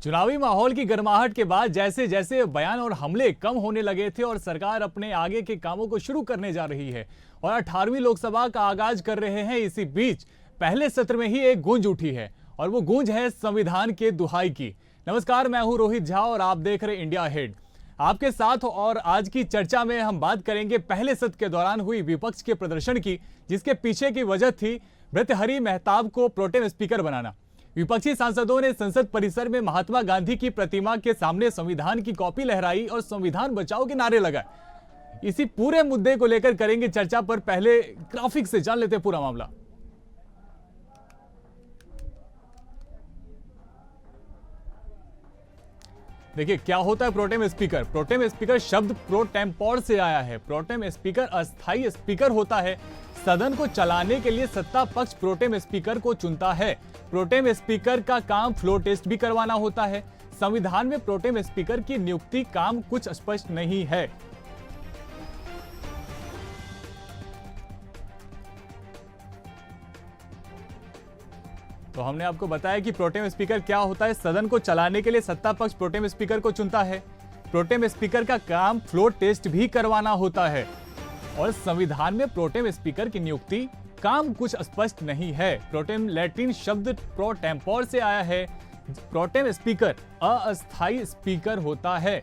चुनावी माहौल की गर्माहट के बाद जैसे जैसे बयान और हमले कम होने लगे थे और सरकार अपने आगे के कामों को शुरू करने जा रही है और 18वीं लोकसभा का आगाज कर रहे हैं, इसी बीच पहले सत्र में ही एक गूंज उठी है और वो गूंज है संविधान के दुहाई की। नमस्कार, मैं हूं रोहित झा और आप देख रहे इंडिया अहेड आपके साथ। और आज की चर्चा में हम बात करेंगे पहले सत्र के दौरान हुई विपक्ष के प्रदर्शन की, जिसके पीछे की वजह थी भर्तृहरि महताब को प्रोटेम स्पीकर बनाना। विपक्षी सांसदों ने संसद परिसर में महात्मा गांधी की प्रतिमा के सामने संविधान की कॉपी लहराई और संविधान बचाओ के नारे लगाए। इसी पूरे मुद्दे को लेकर करेंगे चर्चा, पर पहले ग्राफिक से जान लेते पूरा मामला। देखिए क्या होता है प्रोटेम स्पीकर। प्रोटेम स्पीकर शब्द प्रो टेम्पोर से आया है। प्रोटेम स्पीकर अस्थायी स्पीकर होता है। सदन को चलाने के लिए सत्ता पक्ष प्रोटेम स्पीकर को चुनता है। प्रोटेम स्पीकर का काम फ्लोर टेस्ट भी करवाना होता है। संविधान में प्रोटेम स्पीकर की नियुक्ति काम कुछ स्पष्ट नहीं है। तो हमने आपको बताया कि प्रोटेम स्पीकर क्या होता है। सदन को चलाने के लिए सत्ता पक्ष प्रोटेम स्पीकर को चुनता है। प्रोटेम स्पीकर का काम फ्लोर टेस्ट भी करवाना होता है और संविधान में प्रोटेम स्पीकर की नियुक्ति काम कुछ स्पष्ट नहीं है। प्रोटेम लैटिन शब्द प्रो टेम्पोर से आया है। प्रोटेम स्पीकर अस्थायी स्पीकर होता है।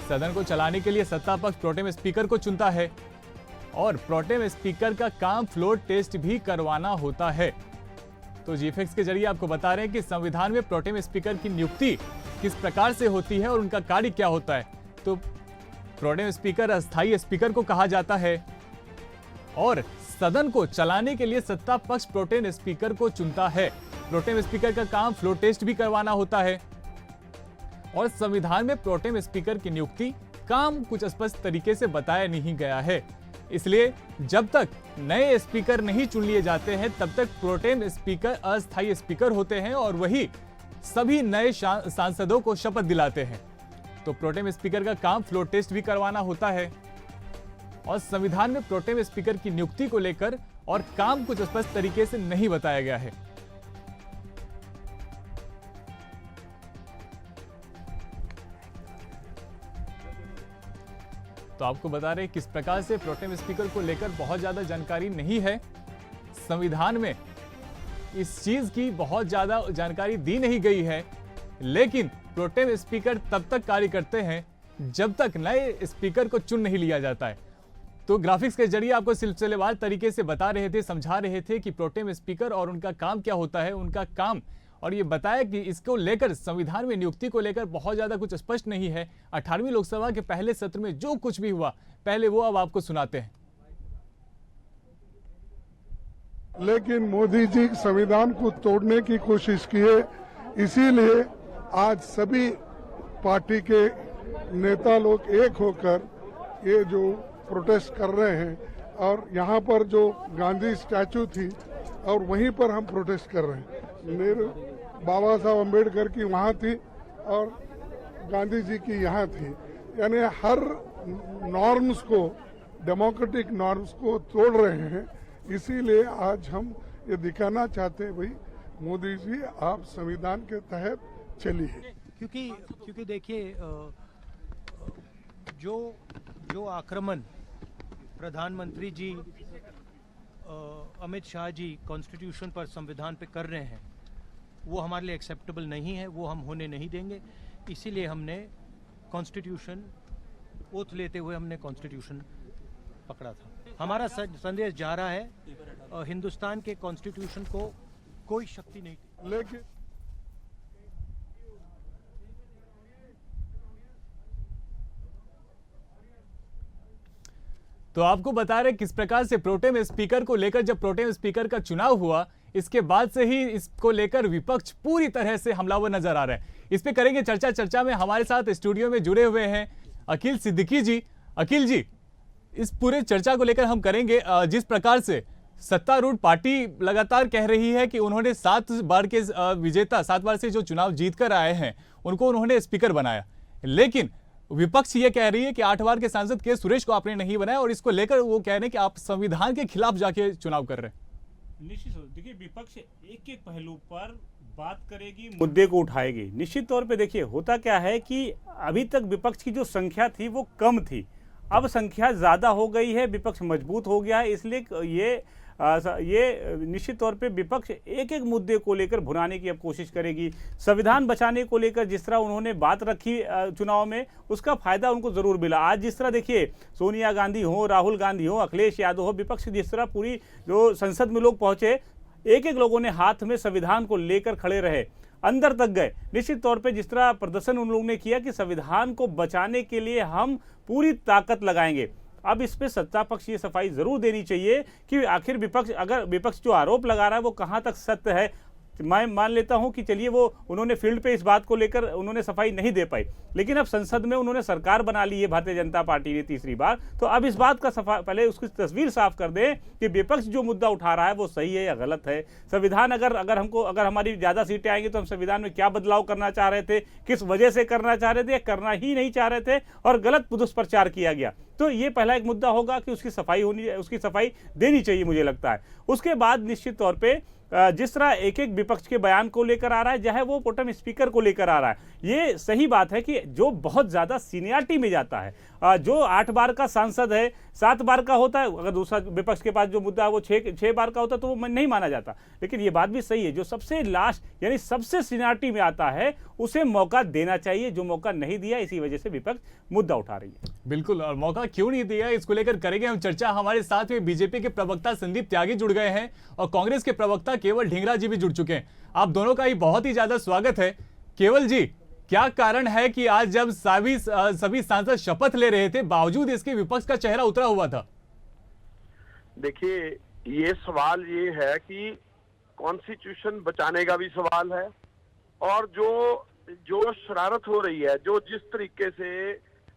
सदन को चलाने के लिए सत्ता पक्ष प्रोटेम स्पीकर को चुनता है और प्रोटेम स्पीकर का काम फ्लोर टेस्ट भी करवाना होता है। तो जीफेक्स के जरिए आपको बता रहे हैं कि संविधान में प्रोटेम स्पीकर की नियुक्ति किस प्रकार से होती है और उनका कार्य क्या होता है। तो प्रोटेम स्पीकर अस्थायी स्पीकर को कहा जाता है और सदन को चलाने के लिए सत्ता पक्ष प्रोटेम स्पीकर को चुनता है। प्रोटेम स्पीकर का काम फ्लोर टेस्ट भी करवाना होता है और संविधान में प्रोटेम स्पीकर की नियुक्ति काम कुछ स्पष्ट तरीके से बताया नहीं गया है। इसलिए जब तक नए स्पीकर नहीं चुन लिए जाते हैं तब तक प्रोटेम स्पीकर अस्थायी स्पीकर होते हैं और वही सभी नए सांसदों को शपथ दिलाते हैं। तो प्रोटेम स्पीकर का काम फ्लोर टेस्ट भी करवाना होता है और संविधान में प्रोटेम स्पीकर की नियुक्ति को लेकर और काम कुछ स्पष्ट तरीके से नहीं बताया गया है। तो आपको बता रहे किस प्रकार से प्रोटेम स्पीकर को लेकर बहुत ज्यादा जानकारी नहीं है। संविधान में इस चीज की बहुत ज्यादा जानकारी दी नहीं गई है, लेकिन प्रोटेम स्पीकर तब तक कार्य करते हैं जब तक नए स्पीकर को चुन नहीं लिया जाता है। तो ग्राफिक्स के जरिए आपको सिलसिलेवार तरीके से बता रहे थे, समझा रहे थे कि प्रोटेम स्पीकर और उनका काम क्या होता है, उनका काम, और ये बताया कि इसको लेकर संविधान में नियुक्ति को लेकर बहुत ज्यादा कुछ स्पष्ट नहीं है। 18वीं लोकसभा के पहले सत्र में जो कुछ भी हुआ पहले वो अब आपको सुनाते हैं। लेकिन मोदी जी संविधान को तोड़ने की कोशिश किए, इसीलिए आज सभी पार्टी के नेता लोग एक होकर ये जो प्रोटेस्ट कर रहे हैं और यहाँ पर जो गांधी स्टैचू थी और वहीं पर हम प्रोटेस्ट कर रहे हैं। नेहरू बाबा साहब अम्बेडकर की वहाँ थी और गांधी जी की यहाँ थी, यानी हर नॉर्म्स को, डेमोक्रेटिक नॉर्म्स को तोड़ रहे हैं। इसीलिए आज हम ये दिखाना चाहते हैं, भाई मोदी जी आप संविधान के तहत चलिए। क्योंकि देखिए जो आक्रमण प्रधानमंत्री जी अमित शाह जी कॉन्स्टिट्यूशन पर, संविधान पे कर रहे हैं, वो हमारे लिए एक्सेप्टेबल नहीं है, वो हम होने नहीं देंगे। इसीलिए हमने कॉन्स्टिट्यूशन ओथ लेते हुए हमने कॉन्स्टिट्यूशन पकड़ा था। हमारा संदेश जा रहा है, हिंदुस्तान के कॉन्स्टिट्यूशन को कोई शक्ति नहीं थी। लेकिन तो आपको बता रहे किस प्रकार से प्रोटेम स्पीकर को लेकर, जब प्रोटेम स्पीकर का चुनाव हुआ इसके बाद से ही इसको लेकर विपक्ष पूरी तरह से हमलावर नजर आ रहा है। इस पे करेंगे चर्चा। चर्चा में हमारे साथ स्टूडियो में जुड़े हुए हैं अखिल सिद्दीकी जी। अखिल जी, इस पूरे चर्चा को लेकर हम करेंगे। जिस प्रकार से सत्तारूढ़ पार्टी लगातार कह रही है कि उन्होंने 7 बार के विजेता, 7 बार से जो चुनाव जीत कर आए हैं उनको उन्होंने स्पीकर बनाया, लेकिन विपक्ष ये कह रही है कि 8 बार के सांसद के सुरेश को आपने नहीं बनाया और इसको लेकर वो कह रहे हैं कि आप संविधान के खिलाफ जाके चुनाव कर रहे हैं। निश्चित हो, देखिए विपक्ष एक एक पहलू पर बात करेगी, मुद्दे को उठाएगी। निश्चित तौर पे देखिए होता क्या है कि अभी तक विपक्ष की जो संख्या थी वो कम थी, अब संख्या ज़्यादा हो गई है, विपक्ष मजबूत हो गया है, इसलिए ये निश्चित तौर पे विपक्ष एक एक मुद्दे को लेकर भुनाने की अब कोशिश करेगी। संविधान बचाने को लेकर जिस तरह उन्होंने बात रखी चुनाव में, उसका फायदा उनको जरूर मिला। आज जिस तरह देखिए सोनिया गांधी हो, राहुल गांधी हो, अखिलेश यादव हो, विपक्ष जिस तरह पूरी जो संसद में लोग पहुंचे, एक एक लोगों ने हाथ में संविधान को लेकर खड़े रहे, अंदर तक गए। निश्चित तौर पे जिस तरह प्रदर्शन उन लोगों ने किया कि संविधान को बचाने के लिए हम पूरी ताकत लगाएंगे। अब इस पे सत्ता पक्ष ये सफाई जरूर देनी चाहिए कि आखिर विपक्ष जो आरोप लगा रहा है वो कहां तक सत्य है। मैं मान लेता हूं कि चलिए वो उन्होंने फील्ड पे इस बात को लेकर उन्होंने सफाई नहीं दे पाई, लेकिन अब संसद में उन्होंने सरकार बना ली है भारतीय जनता पार्टी ने तीसरी बार, तो अब इस बात का पहले उसकी तस्वीर साफ कर दें कि विपक्ष जो मुद्दा उठा रहा है वो सही है या गलत है। संविधान अगर हमारी ज्यादा सीटें आएंगी तो हम संविधान में क्या बदलाव करना चाह रहे थे, किस वजह से करना चाह रहे थे या करना ही नहीं चाह रहे थे, और गलत दुष्प्रचार किया गया, तो ये पहला एक मुद्दा होगा कि उसकी सफाई देनी चाहिए मुझे लगता है। उसके बाद निश्चित तौर पे जिस तरह एक एक विपक्ष के बयान को लेकर आ रहा है, चाहे वो प्रोटेम स्पीकर को लेकर आ रहा है, ये सही बात है कि जो बहुत ज्यादा सीनियरिटी में जाता है, जो 8 बार का सांसद है, 7 बार का होता है, अगर दूसरा विपक्ष के पास जो मुद्दा है वो 6 बार का होता है तो वो नहीं माना जाता। लेकिन ये बात भी सही है, जो सबसे लास्ट यानी सबसे सीनियरिटी में आता है उसे मौका देना चाहिए, जो मौका नहीं दिया, इसी वजह से विपक्ष मुद्दा उठा रही है। बिल्कुल, और मौका क्यों नहीं दिया इसको लेकर करेंगे हम चर्चा। हमारे साथ में बीजेपी के प्रवक्ता संदीप त्यागी जुड़ गए हैं और कांग्रेस के प्रवक्ता केवल ढींगरा जी भी जुड़ चुके हैं। आप दोनों का ही बहुत ही ज्यादा स्वागत है। केवल जी, क्या कारण है कि आज जब सभी सांसद शपथ ले रहे थे, बावजूद इसके विपक्ष का चेहरा उतरा हुआ था? देखिए, ये सवाल ये है कि कॉन्स्टिट्यूशन बचाने का भी सवाल है, और जो शरारत हो रही है, जो जिस तरीके से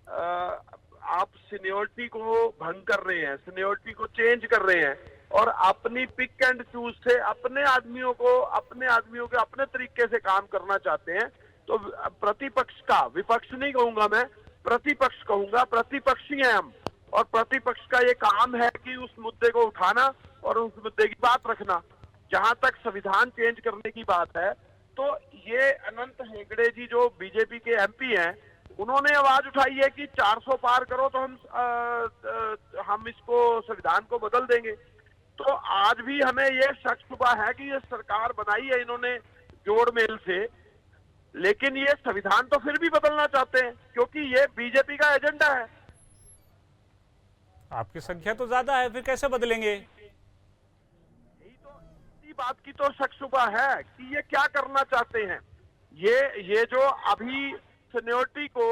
आप सीनियरिटी को भंग कर रहे हैं, सीनियरिटी को चेंज कर रहे हैं और अपनी पिक एंड चूज से अपने आदमियों के अपने तरीके से काम करना चाहते हैं, तो प्रतिपक्ष का, विपक्ष नहीं कहूंगा मैं, प्रतिपक्ष कहूंगा, प्रतिपक्षी हैं हम, और प्रतिपक्ष का ये काम है कि उस मुद्दे को उठाना और उस मुद्दे की बात रखना। जहां तक संविधान चेंज करने की बात है, तो ये अनंत हेगड़े जी जो बीजेपी के एमपी हैं, उन्होंने आवाज उठाई है कि 400 पार करो तो हम इसको संविधान को बदल देंगे। तो आज भी हमें ये शक शुबा है कि ये सरकार बनाई है इन्होंने जोड़ मेल से, लेकिन ये संविधान तो फिर भी बदलना चाहते हैं क्योंकि ये बीजेपी का एजेंडा है। आपकी संख्या तो ज्यादा है, फिर कैसे बदलेंगे? यही तो, इसी बात की तो शक शुबा है कि ये क्या करना चाहते हैं। ये जो अभी सीनियरिटी को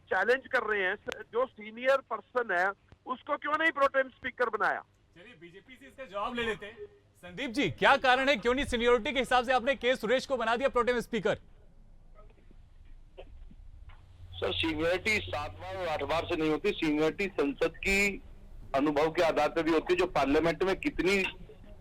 चैलेंज कर रहे हैं, जो सीनियर पर्सन है उसको क्यों नहीं प्रोटेम स्पीकर बनाया? चलिए बीजेपी से इसका जवाब ले लेते हैं। संदीप जी, क्या कारण है, क्यों नहीं सीनियरिटी के हिसाब से आपने के सुरेश को बना दिया प्रोटेम स्पीकर? सर, सीनियरिटी 7 बार और 8 बार से नहीं होती, सीनियरिटी संसद की अनुभव के आधार पर भी होती है। जो पार्लियामेंट में कितनी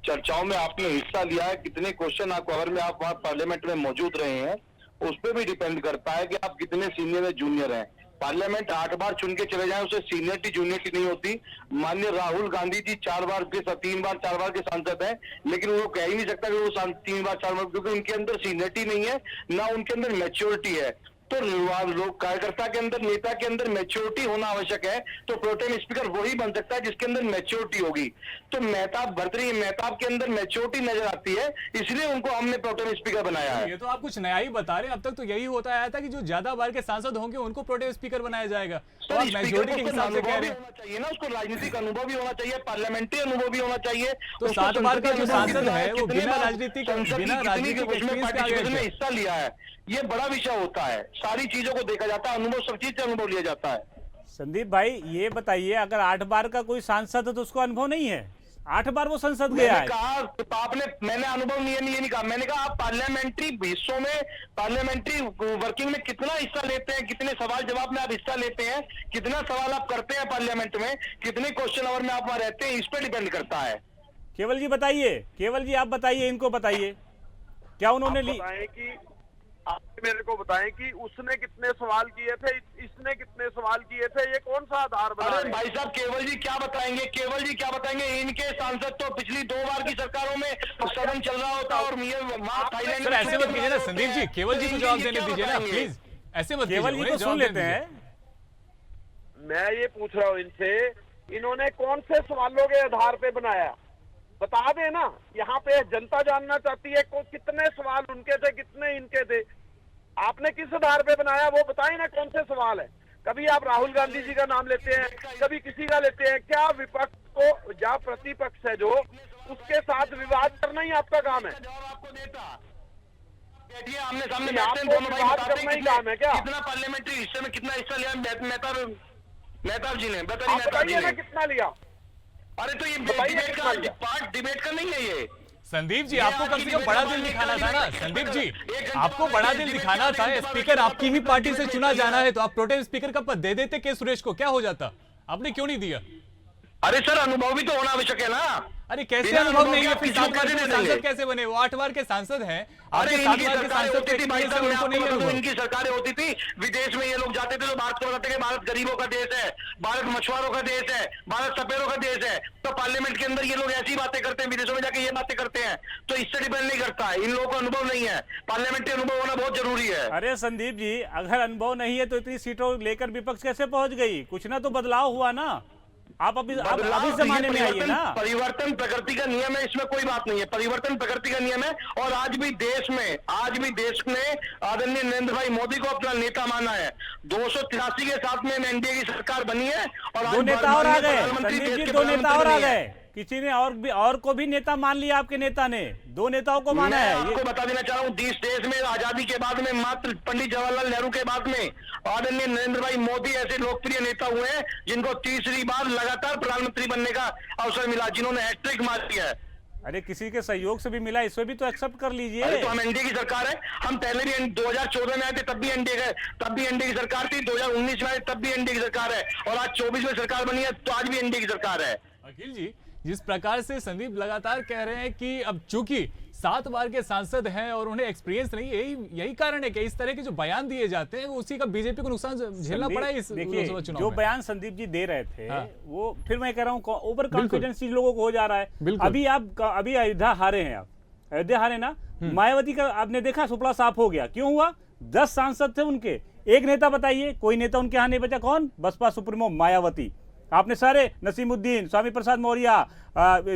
चर्चाओं में आपने हिस्सा लिया है, कितने क्वेश्चन आवर में आप वहां पार्लियामेंट में मौजूद रहे हैं, उस पर भी डिपेंड करता है कि आप कितने सीनियर या जूनियर हैं। पार्लियामेंट 8 बार चुन के चले जाए, उसे सीनियरिटी जूनियरिटी नहीं होती। माननीय राहुल गांधी जी 3 बार 4 बार के सांसद हैं, लेकिन वो कह ही नहीं सकता कि वो 3 बार 4 बार, क्योंकि उनके अंदर सीनियरिटी नहीं है, ना उनके अंदर मैच्योरिटी है। तो लोग कार्यकर्ता के अंदर, नेता के अंदर मैच्योरिटी होना आवश्यक है। तो प्रोटेम स्पीकर वही बन सकता है जिसके अंदर मैच्योरिटी होगी। तो मेहताब के अंदर मैच्योरिटी नजर आती है, इसलिए उनको हमने प्रोटेम स्पीकर बनाया है। ये तो आप कुछ नया ही बता रहे हैं। अब तक तो यही होता आया था कि जो ज्यादा बार के सांसद होंगे उनको प्रोटेम स्पीकर बनाया जाएगा। तो आप मेजोरिटी के हिसाब से कह रहे हैं, होना चाहिए ना, उसको राजनीतिक अनुभव भी होना चाहिए, पार्लियामेंट्री अनुभव भी होना चाहिए। तो 7 बार का जो सांसद है वो बिना राजनीतिक एक्सपीरियंस में हिस्सा लिया है, ये बड़ा विषय होता है। सारी चीजों को देखा जाता है, अनुभव, सब चीज से अनुभव लिया जाता है। संदीप भाई, ये बताइए, अगर 8 बार का कोई सांसद है तो उसको अनुभव नहीं है? 8 बार वो संसद गया है। मैंने अनुभव नहीं है, ये नहीं कहा। मैंने कहा आप पार्लियामेंट्री हिस्सों में, पार्लियामेंट्री वर्किंग में कितना हिस्सा लेते हैं, कितने सवाल जवाब में आप हिस्सा लेते हैं, कितना सवाल आप करते हैं पार्लियामेंट में, कितने क्वेश्चन आवर में आप वहां रहते हैं, इस पर डिपेंड करता है। केवल जी बताइए, केवल जी आप बताइए, इनको बताइए क्या उन्होंने ली? आप मेरे को बताएं कि उसने कितने सवाल किए थे, इसने कितने सवाल किए थे, ये कौन सा आधार बना अरे रहे हैं? भाई साहब केवल जी क्या बताएंगे, केवल जी क्या बताएंगे? इनके सांसद तो पिछली 2 बार की सरकारों में सदन चल रहा होता और थाईलैंड सर ऐसे मत कीजिए ना संदीप जी, केवल जी को जवाब देने दीजिए ना प्लीज, ऐसे मत केवल जी कीजिए, को उन्हें सुन जवाब लेते देने हैं। मैं ये पूछ रहा हूँ इनसे, इन्होंने कौन से सवालों के आधार पे बनाया? बता देना, यहाँ पे जनता जानना चाहती है को कितने सवाल उनके थे, कितने इनके थे। आपने किस आधार पे बनाया वो बताइए ना, कौन से सवाल है? कभी आप राहुल गांधी जी का नाम लेते हैं, कभी किसी का लेते हैं। क्या विपक्ष को या प्रतिपक्ष है जो उसके साथ विवाद करना ही आपका काम है? आपको देता बैठिए आमने सामने नहीं, बैठते हैं, आपको दोनों भाई विवाद बताते करना हैं ही काम है क्या? कितना पार्लियामेंट्री हिस्से में कितना हिस्सा लिया मेहताब जी ने, आप मेहताब जी बताइए ना ने। कितना लिया? अरे तो ये बताइए डिबेट कितना का लिया? पार्ट डिबेट का नहीं है ये। संदीप जी आपको कम से कम बड़ा दिल दिखाना था ना। संदीप जी आपको बड़ा दिल दिखाना था, स्पीकर आपकी ही पार्टी से चुना जाना है तो आप प्रोटेम स्पीकर का पद दे देते के सुरेश को, क्या हो जाता? आपने क्यों नहीं दिया? अरे सर अनुभव भी तो होना आवश्यक है ना। अरे कैसे बिना अनुभव नहीं है? अनुभव फिर के 7 बार कैसे के दे सांसद देंगे? कैसे बने? वो 8 बार के सांसद हैं, अरे आपके 7 इनकी बार के सरकारें सांसद होती थी भाई एक्सपीरियंस साहब, है, मैं उनको आपको नहीं है बता दूं, अनुभव। इनकी सरकारें होती थी, विदेश में ये लोग जाते थे तो भारत को बताते कि भारत गरीबों का देश है, भारत मछुआरों का देश है, भारत सपेरों का देश है। तो पार्लियामेंट के अंदर ये लोग ऐसी बातें करते हैं, विदेशों में जाके ये बातें करते हैं, तो इससे डिपेंड नहीं करता। इन लोगों को अनुभव नहीं है, पार्लियामेंट्री अनुभव होना बहुत जरूरी है। अरे संदीप जी अगर अनुभव नहीं है तो इतनी सीटों लेकर विपक्ष कैसे पहुंच गई? कुछ ना तो बदलाव हुआ ना। आप अभी जमाने में आइए ना। परिवर्तन प्रकृति का नियम है, इसमें कोई बात नहीं है। परिवर्तन प्रकृति का नियम है और आज भी देश ने आदरणीय नरेंद्र भाई मोदी को अपना नेता माना है। 283 के साथ में एनडीए की सरकार बनी है और दो नेता और आ गए संदीप जी, 2 नेता और आ गए। किसी ने और को भी नेता मान लिया, आपके नेता ने 2 नेताओं को माना मैं है। आपको बता देना चाह रहा हूँ, देश में आजादी के बाद में मात्र पंडित जवाहरलाल नेहरू के बाद में आदरणीय नरेंद्र भाई मोदी ऐसे लोकप्रिय नेता हुए हैं जिनको तीसरी बार लगातार प्रधानमंत्री बनने का अवसर मिला, जिन्होंने हैट्रिक मार दिया है। अरे किसी के सहयोग से भी मिला, इसमें भी तो एक्सेप्ट कर लीजिए। अरे तो हम एनडीए की सरकार है, हम पहले भी 2014 में आए थे तब भी एनडीए की सरकार थी, 2019 में आए तब भी एनडीए की सरकार है और आज 24 में सरकार बनी है तो आज भी एनडीए की सरकार है। अखिल जी जिस प्रकार से संदीप लगातार कह रहे हैं कि अब चूंकि 7 बार के सांसद हैं और उन्हें एक्सपीरियंस नहीं, यही कारण है कि इस तरह के जो बयान दिए जाते हैं उसी का बीजेपी को नुकसान झेलना पड़ा है इस लोकसभा चुनाव जो में। बयान संदीप जी दे रहे थे हाँ। वो फिर मैं कह रहा हूँ ओवर कॉन्फिडेंस लोगों को हो जा रहा है। बिल्कुल। अभी अयोध्या हारे हैं, आप अयोध्या हारे ना, मायावती का आपने देखा सुपड़ा साफ हो गया, क्यों हुआ? 10 सांसद थे उनके, एक नेता बताइए, कोई नेता उनके यहाँ नहीं बचा। कौन? बसपा सुप्रीमो मायावती। आपने सारे नसीमुद्दीन, स्वामी प्रसाद मौर्य,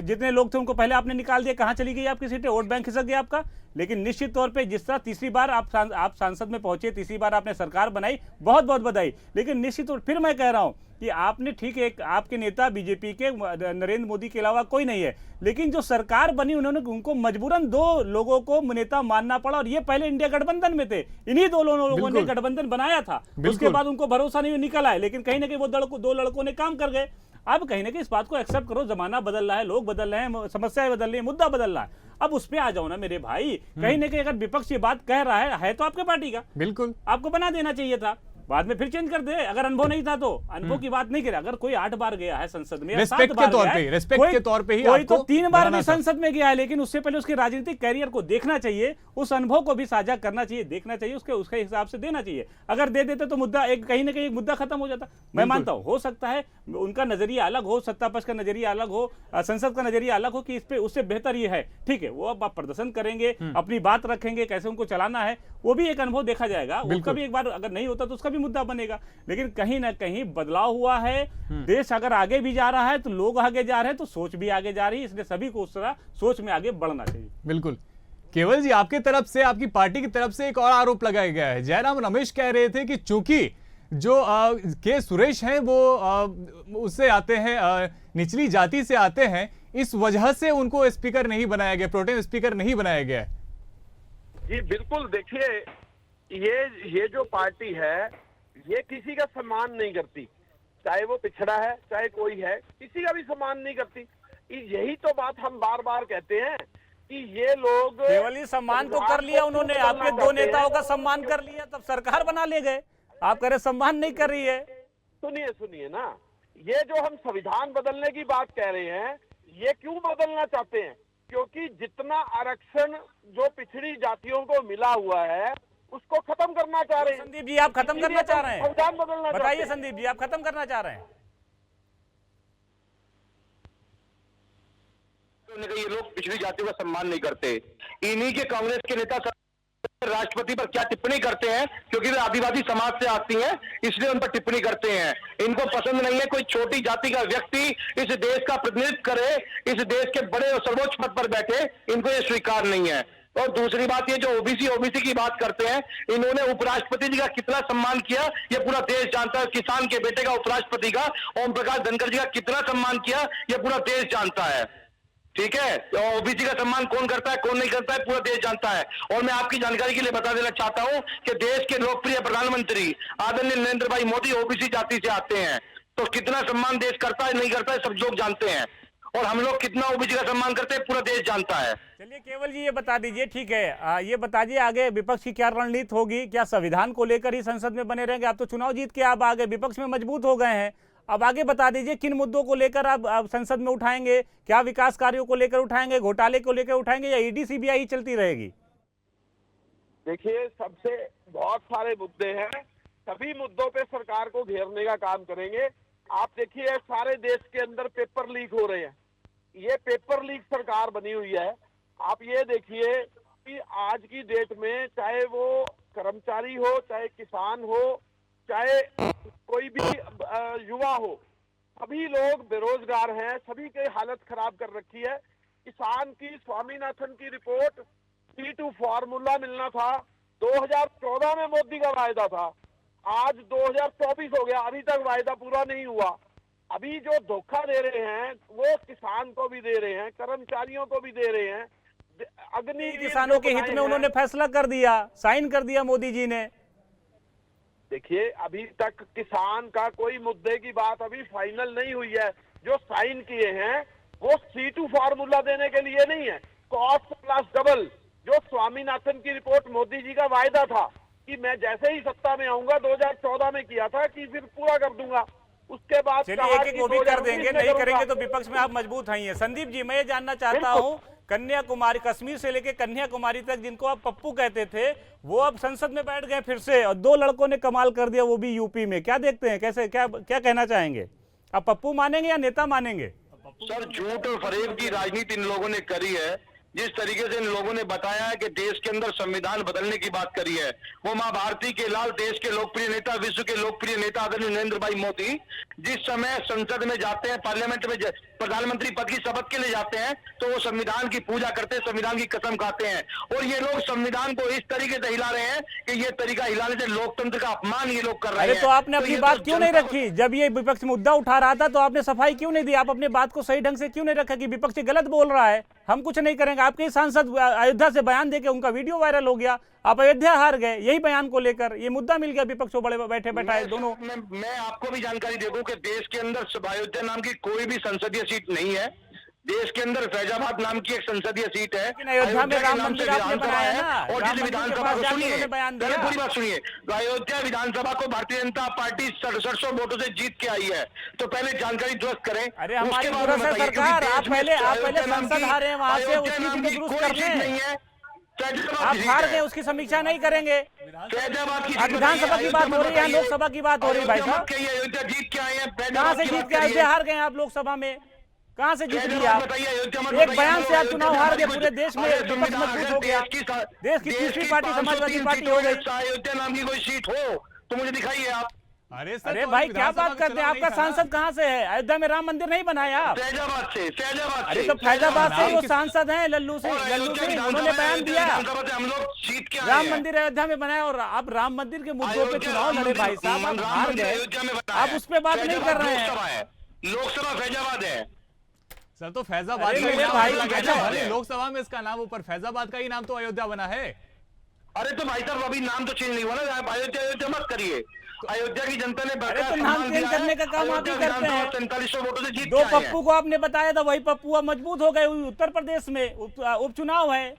जितने लोग थे उनको पहले आपने निकाल दिया। कहां चली गई आपकी सीटें? वोट बैंक खिसक गया आपका। लेकिन निश्चित तौर पे जिस तरह तीसरी बार आप सांसद में पहुंचे, तीसरी बार आपने सरकार बनाई, बहुत बहुत बधाई। लेकिन निश्चित तौर फिर मैं कह रहा हूं कि आपने ठीक है, आपके नेता बीजेपी के नरेंद्र मोदी के अलावा कोई नहीं है, लेकिन जो सरकार बनी उनको मजबूरन 2 लोगों को नेता मानना पड़ा और ये पहले इंडिया गठबंधन में थे, इन्हीं 2 लोगों ने गठबंधन बनाया था। उसके बाद उनको भरोसा नहीं निकल आए, लेकिन कहीं ना कहीं वो 2 लड़कों ने काम कर गए। अब कहीं ना कहीं इस बात को एक्सेप्ट करो, जमाना बदल रहा है, लोग बदल रहे हैं, समस्याएं बदल रही है, मुद्दा बदल रहा है। अब उस पे आ जाओ ना मेरे भाई। कहीं ना कहीं अगर विपक्ष ये बात कह रहा है तो आपके पार्टी का, बिल्कुल आपको बना देना चाहिए था, बाद में फिर चेंज कर दे। अगर अनुभव नहीं था तो अनुभव की बात नहीं करे। अगर कोई 8 बार गया है संसद में, रिस्पेक्ट के तौर पे, रिस्पेक्ट के तौर पे ही कोई तो आपको 3 बार भी बनाना था। संसद में गया है, लेकिन उससे पहले उसके राजनीतिक कैरियर को देखना चाहिए, उस अनुभव को भी साझा करना चाहिए, देखना चाहिए, उसके हिसाब से देना चाहिए। अगर दे देते तो मुद्दा कहीं ना कहीं मुद्दा खत्म हो जाता। मैं मानता हूं हो सकता है उनका नजरिया अलग हो, सत्ता पक्ष का नजरिया अलग हो, संसद का नजरिया अलग हो कि इस पे उससे बेहतर ये है, ठीक है, वो अब आप प्रदर्शन करेंगे, अपनी बात रखेंगे, कैसे उनको चलाना है, वो भी एक अनुभव देखा जाएगा। उसका भी एक बार अगर नहीं होता तो उसका भी मुद्दा बनेगा। लेकिन कहीं ना कहीं बदलाव हुआ है, देश अगर आगे भी जा रहा है तो लोग आगे जा रहे हैं, तो सोच भी आगे जा रही है, इसलिए सभी को उस तरह सोच में आगे बढ़ना चाहिए। बिल्कुल। केवल जी आपकी तरफ से, आपकी पार्टी की तरफ से एक और आरोप लगाया गया है। जयराम रमेश कह रहे थे कि चूंकि जो के सुरेश हैं वो उससे आते हैं, निचली जाति से आते हैं, इस वजह से उनको स्पीकर नहीं बनाया गया, प्रोटेम स्पीकर नहीं बनाया गया। जी बिल्कुल, देखिए ये जो पार्टी है ये किसी का सम्मान नहीं करती, चाहे वो पिछड़ा है चाहे कोई है, किसी का भी सम्मान नहीं करती। यही तो बात हम बार बार कहते हैं कि ये लोग केवल ही सम्मान तो कर लिया उन्होंने, आपके 2 नेताओं का सम्मान कर लिया, तब सरकार बना ले गए। आप कह रहे सम्मान नहीं कर रही है। सुनिए ना, ये जो हम संविधान बदलने की बात कह रहे हैं, ये क्यों बदलना चाहते हैं? क्योंकि जितना आरक्षण जो पिछड़ी जातियों को मिला हुआ है उसको खत्म करना चाह रहे हैं। संदीप जी आप खत्म करना चाह रहे हैं, संविधान बदलना बताइए चाहते हैं। संदीप जी आप खत्म करना चाह रहे हैं? ये लोग पिछड़ी जातियों का सम्मान नहीं करते। इन्हीं के कांग्रेस के नेता राष्ट्रपति पर क्या टिप्पणी करते हैं, क्योंकि वे आदिवासी समाज से आती हैं इसलिए उन पर टिप्पणी करते हैं। इनको पसंद नहीं है कोई छोटी जाति का व्यक्ति इस देश का प्रतिनिधित्व करे, इस देश के बड़े और सर्वोच्च पद पर बैठे, इनको ये स्वीकार नहीं है। और दूसरी बात ये जो ओबीसी की बात करते हैं, इन्होंने उपराष्ट्रपति जी का कितना सम्मान किया ये पूरा देश जानता है। किसान के बेटे का उपराष्ट्रपति का ओम प्रकाश धनखड़ जी का कितना सम्मान किया ये पूरा देश जानता है। ठीक है, तो ओबीसी का सम्मान कौन करता है कौन नहीं करता है पूरा देश जानता है। और मैं आपकी जानकारी के लिए बता देना चाहता हूं कि देश के लोकप्रिय प्रधानमंत्री आदरणीय नरेंद्र भाई मोदी ओबीसी जाति से आते हैं, तो कितना सम्मान देश करता है नहीं करता है सब लोग जानते हैं। और हम लोग कितना ओबीसी का सम्मान करते हैं पूरा देश जानता है। चलिए केवल जी ये बता दीजिए, ठीक है, ये बता दीजिए आगे विपक्ष की क्या रणनीति होगी? क्या संविधान को लेकर ही संसद में बने रहेंगे? आप तो चुनाव जीत के आप आगे विपक्ष में मजबूत हो गए हैं, अब आगे बता दीजिए किन मुद्दों को लेकर आप संसद में उठाएंगे? क्या विकास कार्यों को लेकर उठाएंगे, घोटाले को लेकर उठाएंगे, या ईडी सीबीआई ही चलती रहेगी? देखिए, सबसे बहुत सारे मुद्दे हैं, सभी मुद्दों पे सरकार को घेरने का काम करेंगे। आप देखिए सारे देश के अंदर पेपर लीक हो रहे हैं, ये पेपर लीक सरकार बनी हुई है। आप ये देखिए कि आज की डेट में चाहे वो कर्मचारी हो, चाहे किसान हो, चाहे कोई भी युवा हो, सभी लोग बेरोजगार हैं, सभी की हालत खराब कर रखी है। किसान की स्वामीनाथन की रिपोर्ट C2 फार्मूला मिलना था, 2014 में मोदी का वायदा था, आज 2024 हो गया, अभी तक वायदा पूरा नहीं हुआ। अभी जो धोखा दे रहे हैं वो किसान को भी दे रहे हैं, कर्मचारियों को भी दे रहे हैं। अग्नि किसानों के हित में उन्होंने फैसला कर दिया, साइन कर दिया मोदी जी ने। देखिए, अभी तक किसान का कोई मुद्दे की बात अभी फाइनल नहीं हुई है। जो साइन किए हैं वो C2 फार्मूला देने के लिए नहीं है, कॉस्ट प्लस डबल, जो स्वामीनाथन की रिपोर्ट मोदी जी का वायदा था कि मैं जैसे ही सत्ता में आऊंगा, 2014 में किया था कि फिर पूरा कर दूंगा, उसके बाद चलिए एक एक वो भी कर देंगे, नहीं करेंगे तो विपक्ष में आप मजबूत हैं। संदीप जी मैं ये जानना चाहता हूँ, कन्याकुमारी, कश्मीर से लेकर कन्याकुमारी तक जिनको आप पप्पू कहते थे, वो अब संसद में बैठ गए फिर से, और 2 लड़कों ने कमाल कर दिया, वो भी यूपी में। क्या देखते हैं, कैसे क्या कहना चाहेंगे? आप पप्पू मानेंगे या नेता मानेंगे? सर, झूठ और फरेब की राजनीति इन लोगों ने करी है। जिस तरीके से इन लोगों ने बताया है कि देश के अंदर संविधान बदलने की बात करी है, वो मां भारती के लाल, देश के लोकप्रिय नेता, विश्व के लोकप्रिय नेता आदरणीय नरेंद्र भाई मोदी जिस समय संसद में जाते हैं, पार्लियामेंट में प्रधानमंत्री पद की शपथ के लिए जाते हैं, तो वो संविधान की पूजा करते हैं, संविधान की कसम खाते हैं। और ये लोग संविधान को इस तरीके से हिला रहे हैं कि ये तरीका हिलाने से लोकतंत्र का अपमान ये लोग कर रहे हैं। अरे तो आपने अपनी बात क्यों नहीं रखी? जब ये विपक्ष मुद्दा उठा रहा था तो आपने सफाई क्यों नहीं दी? आप अपने बात को सही ढंग से क्यों नहीं रखा कि विपक्ष गलत बोल रहा है, हम कुछ नहीं करेंगे? आपके सांसद अयोध्या से बयान देके उनका वीडियो वायरल हो गया, आप अयोध्या हार गए यही बयान को लेकर, ये मुद्दा मिल गया विपक्ष को, बड़े बैठे बैठाए दोनों। मैं आपको भी जानकारी दे दूं कि देश के अंदर अयोध्या नाम की कोई भी संसदीय सीट नहीं है। देश के अंदर फैजाबाद नाम की एक संसदीय सीट है। अयोध्या में राम मंदिर आपने बनाया ना, और जिस विधानसभा को सुनिए, बयान दिया, पूरी बात सुनिए, अयोध्या विधानसभा को भारतीय जनता पार्टी 700 वोटों से जीत के आई है, तो पहले जानकारी दुरुस्त करें। अरे हमारी सरकार, आप पहले संसद हारे हैं, वहां से उस नीति को दुरुस्त कर रहे, आप हार गए, उसकी समीक्षा नहीं करेंगे। विधानसभा की बात हो रही है, लोकसभा की बात हो रही है भाई साहब। अयोध्या जीत के आए हैं, कहाँ से जीत के? अयोध्या हार गए आप लोकसभा में, कहाँ से जीत लिया आप? एक बयान से आप चुनाव हार गए, पूरे देश में विपक्ष मजबूत हो गया, देश की तीसरी पार्टी समाजवादी पार्टी हो गई। अयोध्या नाम की कोई सीट हो तो मुझे दिखाइए आप। अरे भाई क्या बात करते हैं, आपका सांसद कहाँ से है? अयोध्या में राम मंदिर नहीं बनाया आप? फैजाबाद से। अरे तो फैजाबाद से वो सांसद हैं लल्लू सिंह, उन्होंने बयान दिया हम लोग जीत के राम मंदिर अयोध्या में बनाया, और आप राम मंदिर के मुद्दों पे चुनाव लड़े भाई साहब, आप हार गए, आप उस पर बात नहीं कर रहे हैं। लोकसभा फैजाबाद है सर, तो फैजाबाद भाई लोकसभा में इसका नाम ऊपर, फैजाबाद का ही नाम तो अयोध्या बना है। अरे तो भाई साहब अभी नाम तो चेंज नहीं हुआ ना, आप अयोध्या मत करिए। अयोध्या की जनता ने तो नाम चेंज करने का काम आप ही करते हैं। 4700 वोटों से जीत 2 पप्पू को आपने बताया था, वही पप्पू अब मजबूत हो गए। उत्तर प्रदेश में उपचुनाव है,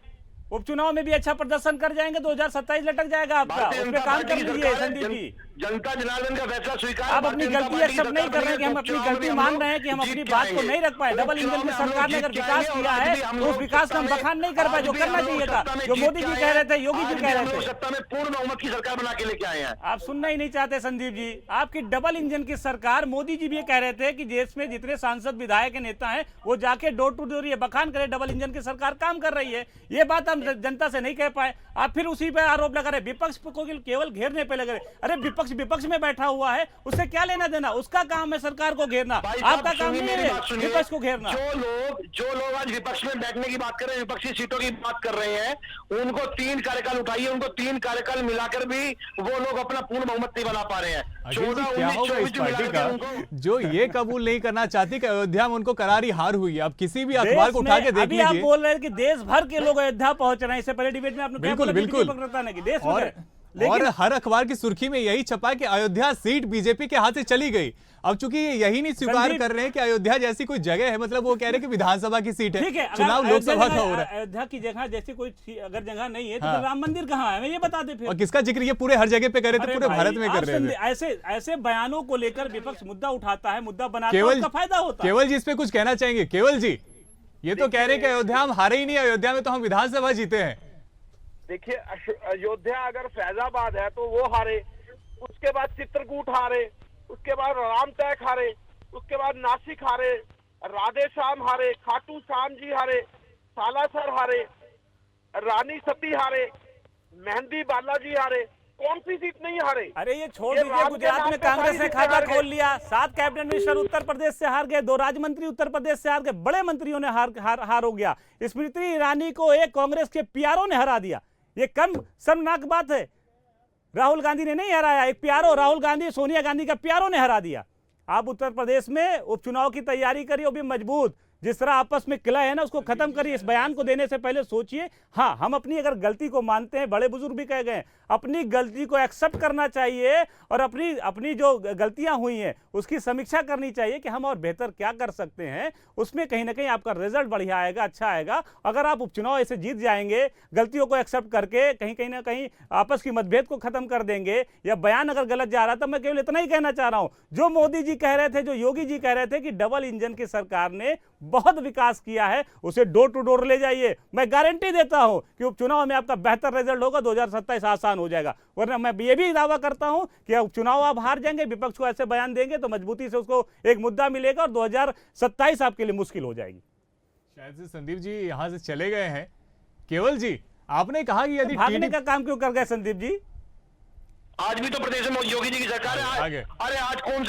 उपचुनाव में भी अच्छा प्रदर्शन कर जाएंगे, 2027 लटक जाएगा आपका, उस पर काम कर लीजिए संदीप जी। जनता जनार्दन का फैसला स्वीकार। आप अपनी गलती एक्सेप्ट नहीं कर रहे हैं कि हम अपनी गलती मान रहे हैं कि हम अपनी बात को नहीं रख पाए। डबल इंजन की सरकार ने अगर विकास किया है तो उस विकास का हम बखान नहीं कर पाए जो करना चाहिए था, जो मोदी जी कह रहे थे, योगी जी कह रहे थे। सत्ता में पूर्ण बहुमत की सरकार बना के लेके आए हैं। आप सुनना ही नहीं चाहते संदीप जी। आपकी डबल इंजन की सरकार, मोदी जी भी ये कह रहे थे कि देश में जितने सांसद विधायक नेता हैं वो जाके डोर टू डोर ये बखान करे डबल इंजन की सरकार काम कर रही है। ये बात हम जनता से नहीं कह पाए। आप फिर उसी पे आरोप लगा रहे, विपक्ष को केवल घेरने पे लगे। अरे विपक्ष में बैठा हुआ है, उससे क्या लेना देना, उसका काम है सरकार को घेरना, आपका काम नहीं है विपक्ष को घेरना। जो लोग आज विपक्ष में बैठने की बात कर रहे हैं, विपक्षी सीटों की बात कर रहे हैं, उनको 3 कार्यकाल उठाइए, उनको 3 कार्यकाल मिलाकर भी वो लोग अपना पूर्ण बहुमत नहीं बना पा रहे हैं। क्या होगा इस पार्टी का जो ये कबूल नहीं करना चाहती कि अयोध्या में उनको करारी हार हुई है। अब किसी भी अखबार को उठा के देख लीजिए, आप बोल रहे हैं कि देश भर के लोग अयोध्या पहुंच रहे हैं। इससे पहले डिबेट में आपने बिल्कुल और हर अखबार की सुर्खी में यही छपा कि अयोध्या सीट बीजेपी के हाथ से चली गई। अब चूंकि यही नहीं स्वीकार कर रहे हैं कि अयोध्या जैसी कोई जगह है, मतलब वो कह रहे हैं कि विधानसभा की सीट है, चुनाव लोकसभा का हो रहा है। अयोध्या की जगह जैसी कोई अगर जगह नहीं है तो राम मंदिर कहाँ है, मैं ये बता दे फिर। और किसका जिक्र ये पूरे हर जगह पे कर रहे थे, पूरे भारत में कर रहे थे। ऐसे बयानों को लेकर विपक्ष मुद्दा उठाता है, मुद्दा बनाता है, उसका फायदा होता है। केवल जी इस पे कुछ कहना चाहेंगे? केवल जी ये तो कह रहे हैं कि अयोध्या हम हारे ही नहीं, अयोध्या में तो हम विधानसभा जीते हैं। देखिए, अयोध्या अगर फैजाबाद है तो वो हारे, उसके बाद चित्रकूट हारे, उसके बाद रामटेक हारे, उसके बाद नासिक हारे, राधे श्याम हारे, खाटू श्याम जी हारे, सालासर हारे, रानी सती हारे, मेहंदी बालाजी हारे, कौन सी सीट नहीं हारे? अरे ये छोड़ दीजिए, गुजरात में कांग्रेस ने खाता खोल लिया, 7 कैबिनेट मिनिस्टर उत्तर प्रदेश से हार गए, 2 राज्य मंत्री उत्तर प्रदेश से हार गए, बड़े मंत्रियों ने हार हो गया। स्मृति ईरानी को एक कांग्रेस के पीआरओ ने हरा दिया। ये कम शर्मनाक बात है। राहुल गांधी ने नहीं हराया, एक पीआरओ, राहुल गांधी सोनिया गांधी का पीआरओ ने हरा दिया। आप उत्तर प्रदेश में उपचुनाव की तैयारी करिए, वो भी मजबूत। जिस तरह आपस में किला है ना, उसको खत्म करिए। इस बयान को देने से पहले सोचिए। हाँ, हम अपनी अगर गलती को मानते हैं, बड़े बुजुर्ग भी कह गए, अपनी गलती को एक्सेप्ट करना चाहिए और अपनी जो गलतियां हुई हैं उसकी समीक्षा करनी चाहिए कि हम और बेहतर क्या कर सकते हैं। उसमें कहीं ना कहीं आपका रिजल्ट बढ़िया आएगा, अच्छा आएगा। अगर आप उपचुनाव ऐसे जीत जाएंगे, गलतियों को एक्सेप्ट करके कहीं ना कहीं आपस की मतभेद को खत्म कर देंगे, या बयान अगर गलत जा रहा था, मैं केवल इतना ही कहना चाह रहा हूं, जो मोदी जी कह रहे थे, जो योगी जी कह रहे थे कि डबल इंजन की सरकार ने बहुत विकास किया है, उसे डोर टू डोर ले जाइए। मैं गारंटी देता हूं कि उपचुनाव में आपका बेहतर रिजल्ट होगा, 2027 आसान हो जाएगा। वरना मैं ये भी दावा करता हूं कि उपचुनाव आप हार जाएंगे, विपक्ष को ऐसे बयान देंगे तो मजबूती से उसको एक मुद्दा मिलेगा और 2027 आपके लिए मुश्किल हो जाएगी। शायद से संदीप जी यहां से चले गए हैं। केवल जी, आपने कहा कि यदि भागने का काम क्यों कर गए संदीप जी? आज भी तो प्रदेश में योगी जी की सरकार है। अरे आज कौन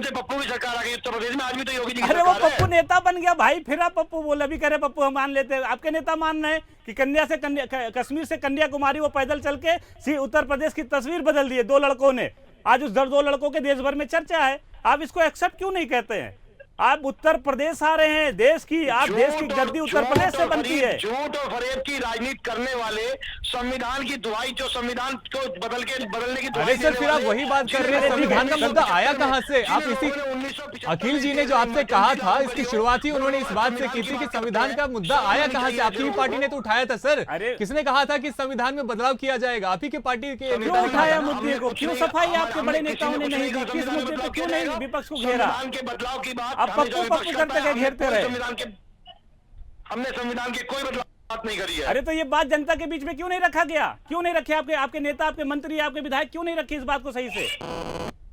से पप्पू की सरकार आ गई उत्तर प्रदेश में? आज भी तो योगी जी की सरकार है। अरे वो पप्पू नेता बन गया भाई, फिर आप पप्पू बोले, अभी कह रहे पप्पू हम मान लेते हैं। आपके नेता मान रहे हैं कि कश्मीर से कन्याकुमारी वो पैदल चल के उत्तर प्रदेश की तस्वीर बदल दी है 2 लड़कों ने। आज उस 2 लड़कों के देश भर में चर्चा है। आप इसको एक्सेप्ट क्यों नहीं कहते हैं? आप उत्तर प्रदेश आ रहे हैं, देश की गद्दी उत्तर प्रदेश से बनती है। झूठ और फरेब की राजनीति करने वाले, संविधान की दुहाई, जो संविधान को बदलने की दुहाई। अरे सर, फिर आप वही बात कर रहे हैं, संविधान का मुद्दा आया कहां से? आप इसी अखिल जी ने जो आपसे कहा था, इसकी शुरुआत ही उन्होंने इस बात से की थी कि संविधान का मुद्दा आया कहां से? आपकी पार्टी ने तो उठाया था सर। किसने कहा था कि संविधान में बदलाव किया जाएगा? आप ही की पार्टी के नेता ने उठाया मुद्दे को। क्यों सफाई आपके बड़े नेताओं ने नहीं दी? किस मुद्दे पे क्यों नहीं विपक्ष को घेरा? के बदलाव की बात अब पप्पू करते गए, घेरते रहे। हमने संविधान की कोई बदलाव बात नहीं करी है। अरे तो ये बात जनता के बीच में क्यों नहीं रखा गया? क्यों नहीं रखे आपके नेता, आपके मंत्री, आपके विधायक क्यों नहीं रखे इस बात को सही से?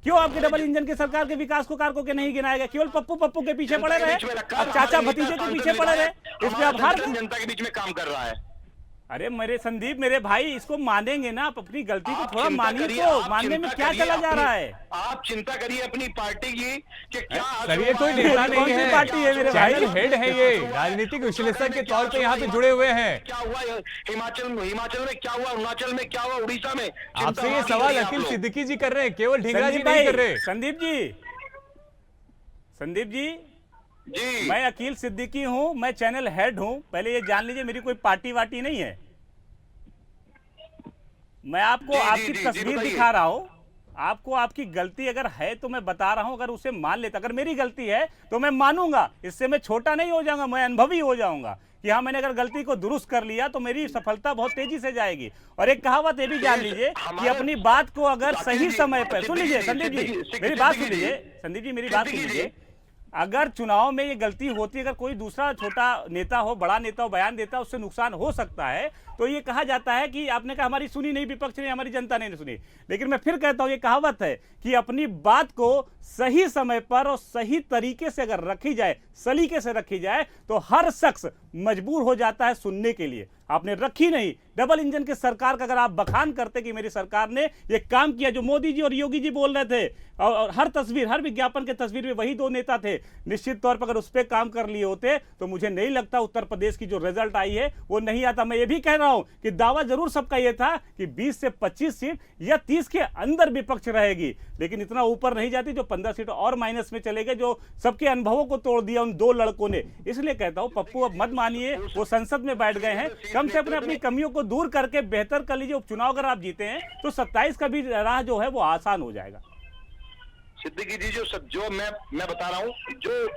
क्यों आपके डबल इंजन की सरकार के विकास को कारकों के नहीं गिनाया गया? केवल पप्पू के पीछे पड़े रहे, चाचा भतीजे के पीछे पड़े रहे, इसमें आप हार गए। जनता के बीच में काम कर रहा है। अरे मेरे संदीप, मेरे भाई, इसको मानेंगे ना? आप अपनी गलती को थोड़ा मानिए। तो मानने में क्या चला जा रहा है? आप चिंता करिए अपनी पार्टी की कि क्या। सर, ये कोई नेता नहीं है, पार्टी है मेरे भाई, चैनल हेड है, ये राजनीतिक विश्लेषक के तौर पे यहाँ पे जुड़े हुए हैं। क्या हुआ हिमाचल में, क्या हुआ अरुणाचल में, क्या हुआ उड़ीसा में? आपसे ये सवाल अखिल सिद्दीकी जी कर रहे हैं, केवल ढींगरा जी नहीं कर रहे। संदीप जी जी, मैं अकील सिद्दीकी हूं, मैं चैनल हेड हूं। पहले ये जान लीजिए, मेरी कोई पार्टी वार्टी नहीं है। मैं आपको आपकी तस्वीर दिखा रहा हूं। आपको आपकी गलती अगर है तो मैं बता रहा हूं, अगर उसे मान लेता, अगर मेरी गलती है तो मैं मानूंगा, इससे मैं छोटा नहीं हो जाऊंगा, मैं अनुभवी हो जाऊंगा कि हाँ मैंने अगर गलती को दुरुस्त कर लिया तो मेरी सफलता बहुत तेजी से जाएगी। और एक कहावत ये भी जान लीजिए कि अपनी बात को अगर सही समय पर, सुन लीजिए संदीप जी मेरी बात सुन लीजिए, संदीप जी मेरी बात सुन लीजिए, अगर चुनाव में ये गलती होती, अगर कोई दूसरा छोटा नेता हो, बड़ा नेता हो, बयान देता है, उससे नुकसान हो सकता है, तो ये कहा जाता है कि आपने कहा हमारी सुनी नहीं विपक्ष ने, हमारी जनता ने नहीं सुनी। लेकिन मैं फिर कहता हूं, ये कहावत है कि अपनी बात को सही समय पर और सही तरीके से अगर रखी जाए, सलीके से रखी जाए, तो हर शख्स मजबूर हो जाता है सुनने के लिए। आपने रखी नहीं। डबल इंजन की सरकार का अगर आप बखान करते कि मेरी सरकार ने ये काम किया, जो मोदी जी और योगी जी बोल रहे थे, और हर तस्वीर, हर विज्ञापन के तस्वीर में वही दो नेता थे, निश्चित तौर पर अगर उस पर काम कर लिए होते तो मुझे नहीं लगता उत्तर प्रदेश की जो रिजल्ट आई है वो नहीं आता। मैं ये भी कह रहा हूं कि दावा जरूर सबका ये था कि 20 से 25 सीट या 30 के अंदर विपक्ष रहेगी, लेकिन इतना ऊपर नहीं जाती, जो 15 सीट और माइनस में चले गए, जो सबके अनुभवों को तोड़ दिया उन दो लड़कों ने। इसलिए कहता हूं पप्पू अब मत मानिए, वो संसद में बैठ गए हैं, कम से कम अपनी कमियों को दूर करके बेहतर कर लीजिए। उपचुनाव अगर आप जीते हैं तो 27 का भी राह जो है वो आसान हो जाएगा। सिद्दीकी जी, जो मैं बता रहा हूँ, जो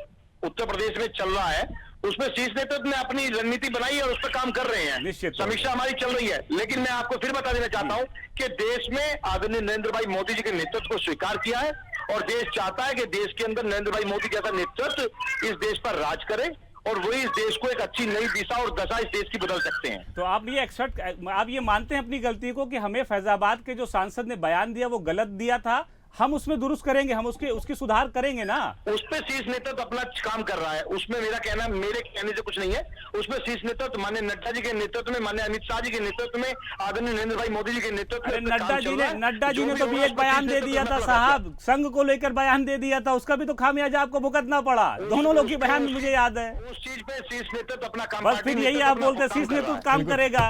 उत्तर प्रदेश में चल रहा है उसमें शीर्ष नेतृत्व ने अपनी रणनीति बनाई और उस पर काम कर रहे हैं, निश्चित समीक्षा हमारी चल रही है। लेकिन मैं आपको फिर बता देना चाहता हूं कि देश में आदरणीय नरेंद्र भाई मोदी जी के नेतृत्व को स्वीकार किया है और देश चाहता है कि देश के अंदर नरेंद्र भाई मोदी जैसा नेतृत्व इस देश पर राज करे और वही इस देश को एक अच्छी नई दिशा और दशा इस देश की बदल सकते हैं। तो आप ये मानते हैं अपनी गलती को कि हमें फैजाबाद के जो सांसद ने बयान दिया वो गलत दिया था, हम उसमें दुरुस्त करेंगे, हम उसकी सुधार करेंगे ना। उस पर शीर्ष नेतृत्व अपना काम कर रहा है, उसमें मेरे कहने से कुछ नहीं है। उसमें शीर्ष नेतृत्व माननीय नड्डा जी के नेतृत्व में, माननीय अमित शाह जी के नेतृत्व में, आदरणीय नरेंद्र भाई मोदी जी के नेतृत्व में नड्डा जी ने तो भी एक बयान दे दिया था साहब, संघ को लेकर बयान दे दिया था, उसका भी तो खामियाजा आपको भुगतना पड़ा। दोनों लोग की बयान मुझे याद है। उस चीज पे शीर्ष नेतृत्व अपना काम, बस फिर यही आप बोलते शीर्ष नेतृत्व काम करेगा।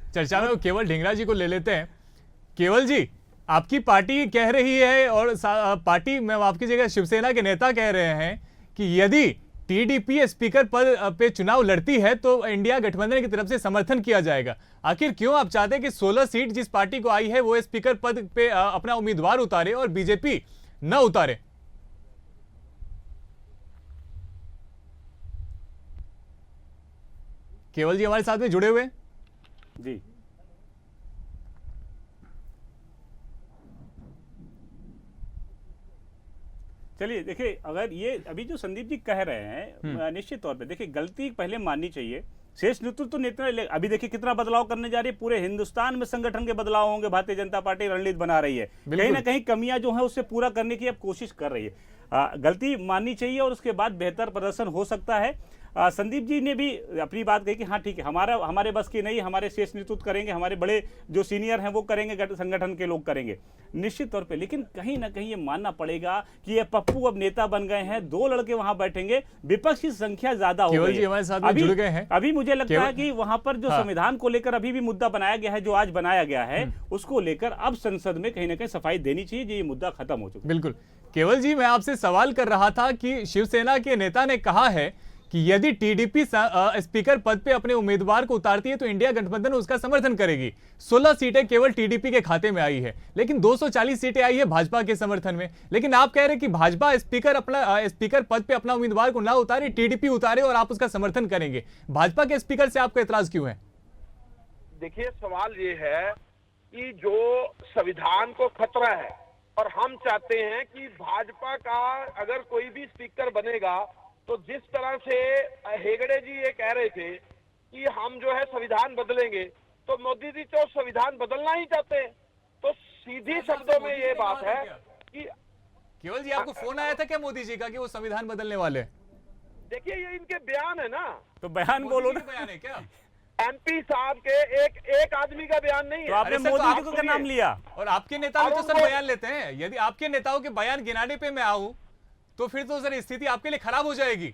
चर्चा में केवल ढींगरा जी को ले लेते हैं। केवल जी, आपकी पार्टी कह रही है और पार्टी में आपकी जगह शिवसेना के नेता कह रहे हैं कि यदि टीडीपी स्पीकर पद पे चुनाव लड़ती है तो इंडिया गठबंधन की तरफ से समर्थन किया जाएगा। आखिर क्यों आप चाहते हैं कि 16 सीट जिस पार्टी को आई है वो स्पीकर पद पे अपना उम्मीदवार उतारे और बीजेपी न उतारे? केवल जी हमारे साथ में जुड़े हुए जी। चलिए देखिए, अगर ये अभी जो संदीप जी कह रहे हैं, निश्चित तौर पे देखिए गलती पहले माननी चाहिए। शेष नेतृत्व तो नेता अभी देखिए कितना बदलाव करने जा रही है, पूरे हिंदुस्तान में संगठन के बदलाव होंगे, भारतीय जनता पार्टी रणनीति बना रही है, कहीं ना कहीं कमियां जो है उससे पूरा करने की अब कोशिश कर रही है। गलती माननी चाहिए और उसके बाद बेहतर प्रदर्शन हो सकता है। संदीप जी ने भी अपनी बात कही कि हाँ ठीक है, हमारे बस की नहीं, हमारे शेष नेतृत्व करेंगे, हमारे बड़े जो सीनियर हैं वो करेंगे, संगठन के लोग करेंगे निश्चित तौर पे। लेकिन कहीं ना कहीं ये मानना पड़ेगा कि ये पप्पू अब नेता बन गए हैं, 2 लड़के वहां बैठेंगे, विपक्ष की संख्या ज्यादा हो गई है। अभी मुझे लगता है कि वहां पर जो संविधान को लेकर अभी भी मुद्दा बनाया गया है, जो आज बनाया गया है, उसको लेकर अब संसद में कहीं ना कहीं सफाई देनी चाहिए, ये मुद्दा खत्म हो चुका है। बिल्कुल। केवल जी, मैं आपसे सवाल कर रहा था कि शिवसेना के नेता ने कहा है कि यदि टीडीपी स्पीकर पद पे अपने उम्मीदवार को उतारती है तो इंडिया गठबंधन उसका समर्थन करेगी। 16 सीटें केवल टीडीपी के खाते में आई है, लेकिन 240 सीटें आई है भाजपा के समर्थन में। लेकिन आप कह रहे हैं कि भाजपा स्पीकर पद पे अपना उम्मीदवार को ना उतारे, टीडीपी उतारे और आप उसका समर्थन करेंगे। भाजपा के स्पीकर से आपका एतराज क्यों है? देखिए, सवाल ये है कि जो संविधान को खतरा है और हम चाहते हैं कि भाजपा का अगर कोई भी स्पीकर बनेगा तो जिस तरह से हेगड़े जी ये कह रहे थे कि हम जो है संविधान बदलेंगे, तो मोदी जी तो संविधान बदलना ही चाहते हैं। तो सीधी शब्दों में ये बात है कि केवल जी, आपको फोन आया था क्या मोदी जी का कि वो संविधान बदलने वाले? देखिए, ये इनके बयान है ना, तो बयान बोलो ना। बयान है क्या? एमपी साहब के एक आदमी का बयान नहीं है। तो आपने मोदी जी का नाम लिया और आपके नेता तो सर बयान लेते हैं। यदि आपके नेताओं के बयान गिनाने पे मैं आऊं तो फिर तो सर स्थिति आपके लिए खराब हो जाएगी।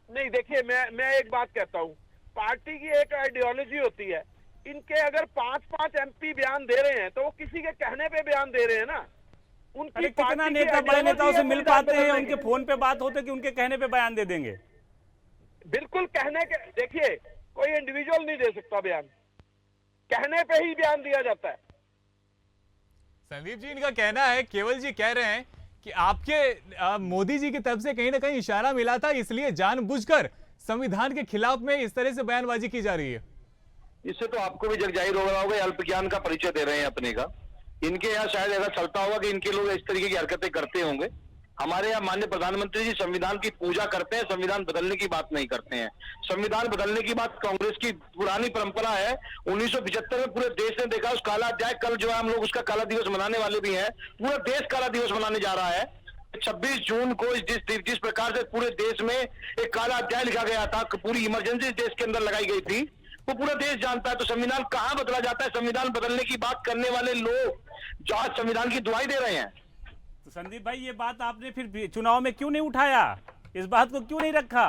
नहीं, देखिए, मैं एक बात कहता हूँ, पार्टी की एक आइडियोलॉजी होती है। इनके अगर 5-5 एमपी बयान दे रहे हैं तो वो किसी के कहने पे बयान दे रहे हैं ना। उनकी कितना नेता बड़े नेताओं से मिल पाते हैं, उनके फोन पे बात होते कि उनके कहने पे बयान दे देंगे? बिल्कुल कहने के, देखिए, कोई इंडिविजुअल नहीं दे सकता बयान, कहने पे ही बयान दिया जाता है। संदीप जी, इनका कहना है, केवल जी कह रहे हैं कि आपके मोदी जी की तरफ से कहीं ना कहीं इशारा मिला था, इसलिए जानबूझकर संविधान के खिलाफ में इस तरह से बयानबाजी की जा रही है? इससे तो आपको भी जग जाहिर हो रहा होगा, अल्प ज्ञान का परिचय दे रहे हैं अपने का। इनके यहाँ शायद ऐसा चलता होगा कि इनके लोग इस तरीके की हरकतें करते होंगे। हमारे यहाँ माननीय प्रधानमंत्री जी संविधान की पूजा करते हैं, संविधान बदलने की बात नहीं करते हैं। संविधान बदलने की बात कांग्रेस की पुरानी परंपरा है। 1975 में पूरे देश ने देखा उस काला अध्याय। कल जो है हम लोग उसका काला दिवस मनाने वाले भी हैं। पूरा देश काला दिवस मनाने जा रहा है। 26 जून को जिस प्रकार से पूरे देश में एक काला अध्याय लिखा गया था, पूरी इमरजेंसी देश के अंदर लगाई गई थी, वो पूरा देश जानता है। तो संविधान कहाँ बदला जाता है? संविधान बदलने की बात करने वाले लोग जो आज संविधान की दुहाई दे रहे हैं। तो संदीप भाई, ये बात आपने फिर चुनाव में क्यों नहीं उठाया? इस बात को क्यों नहीं रखा?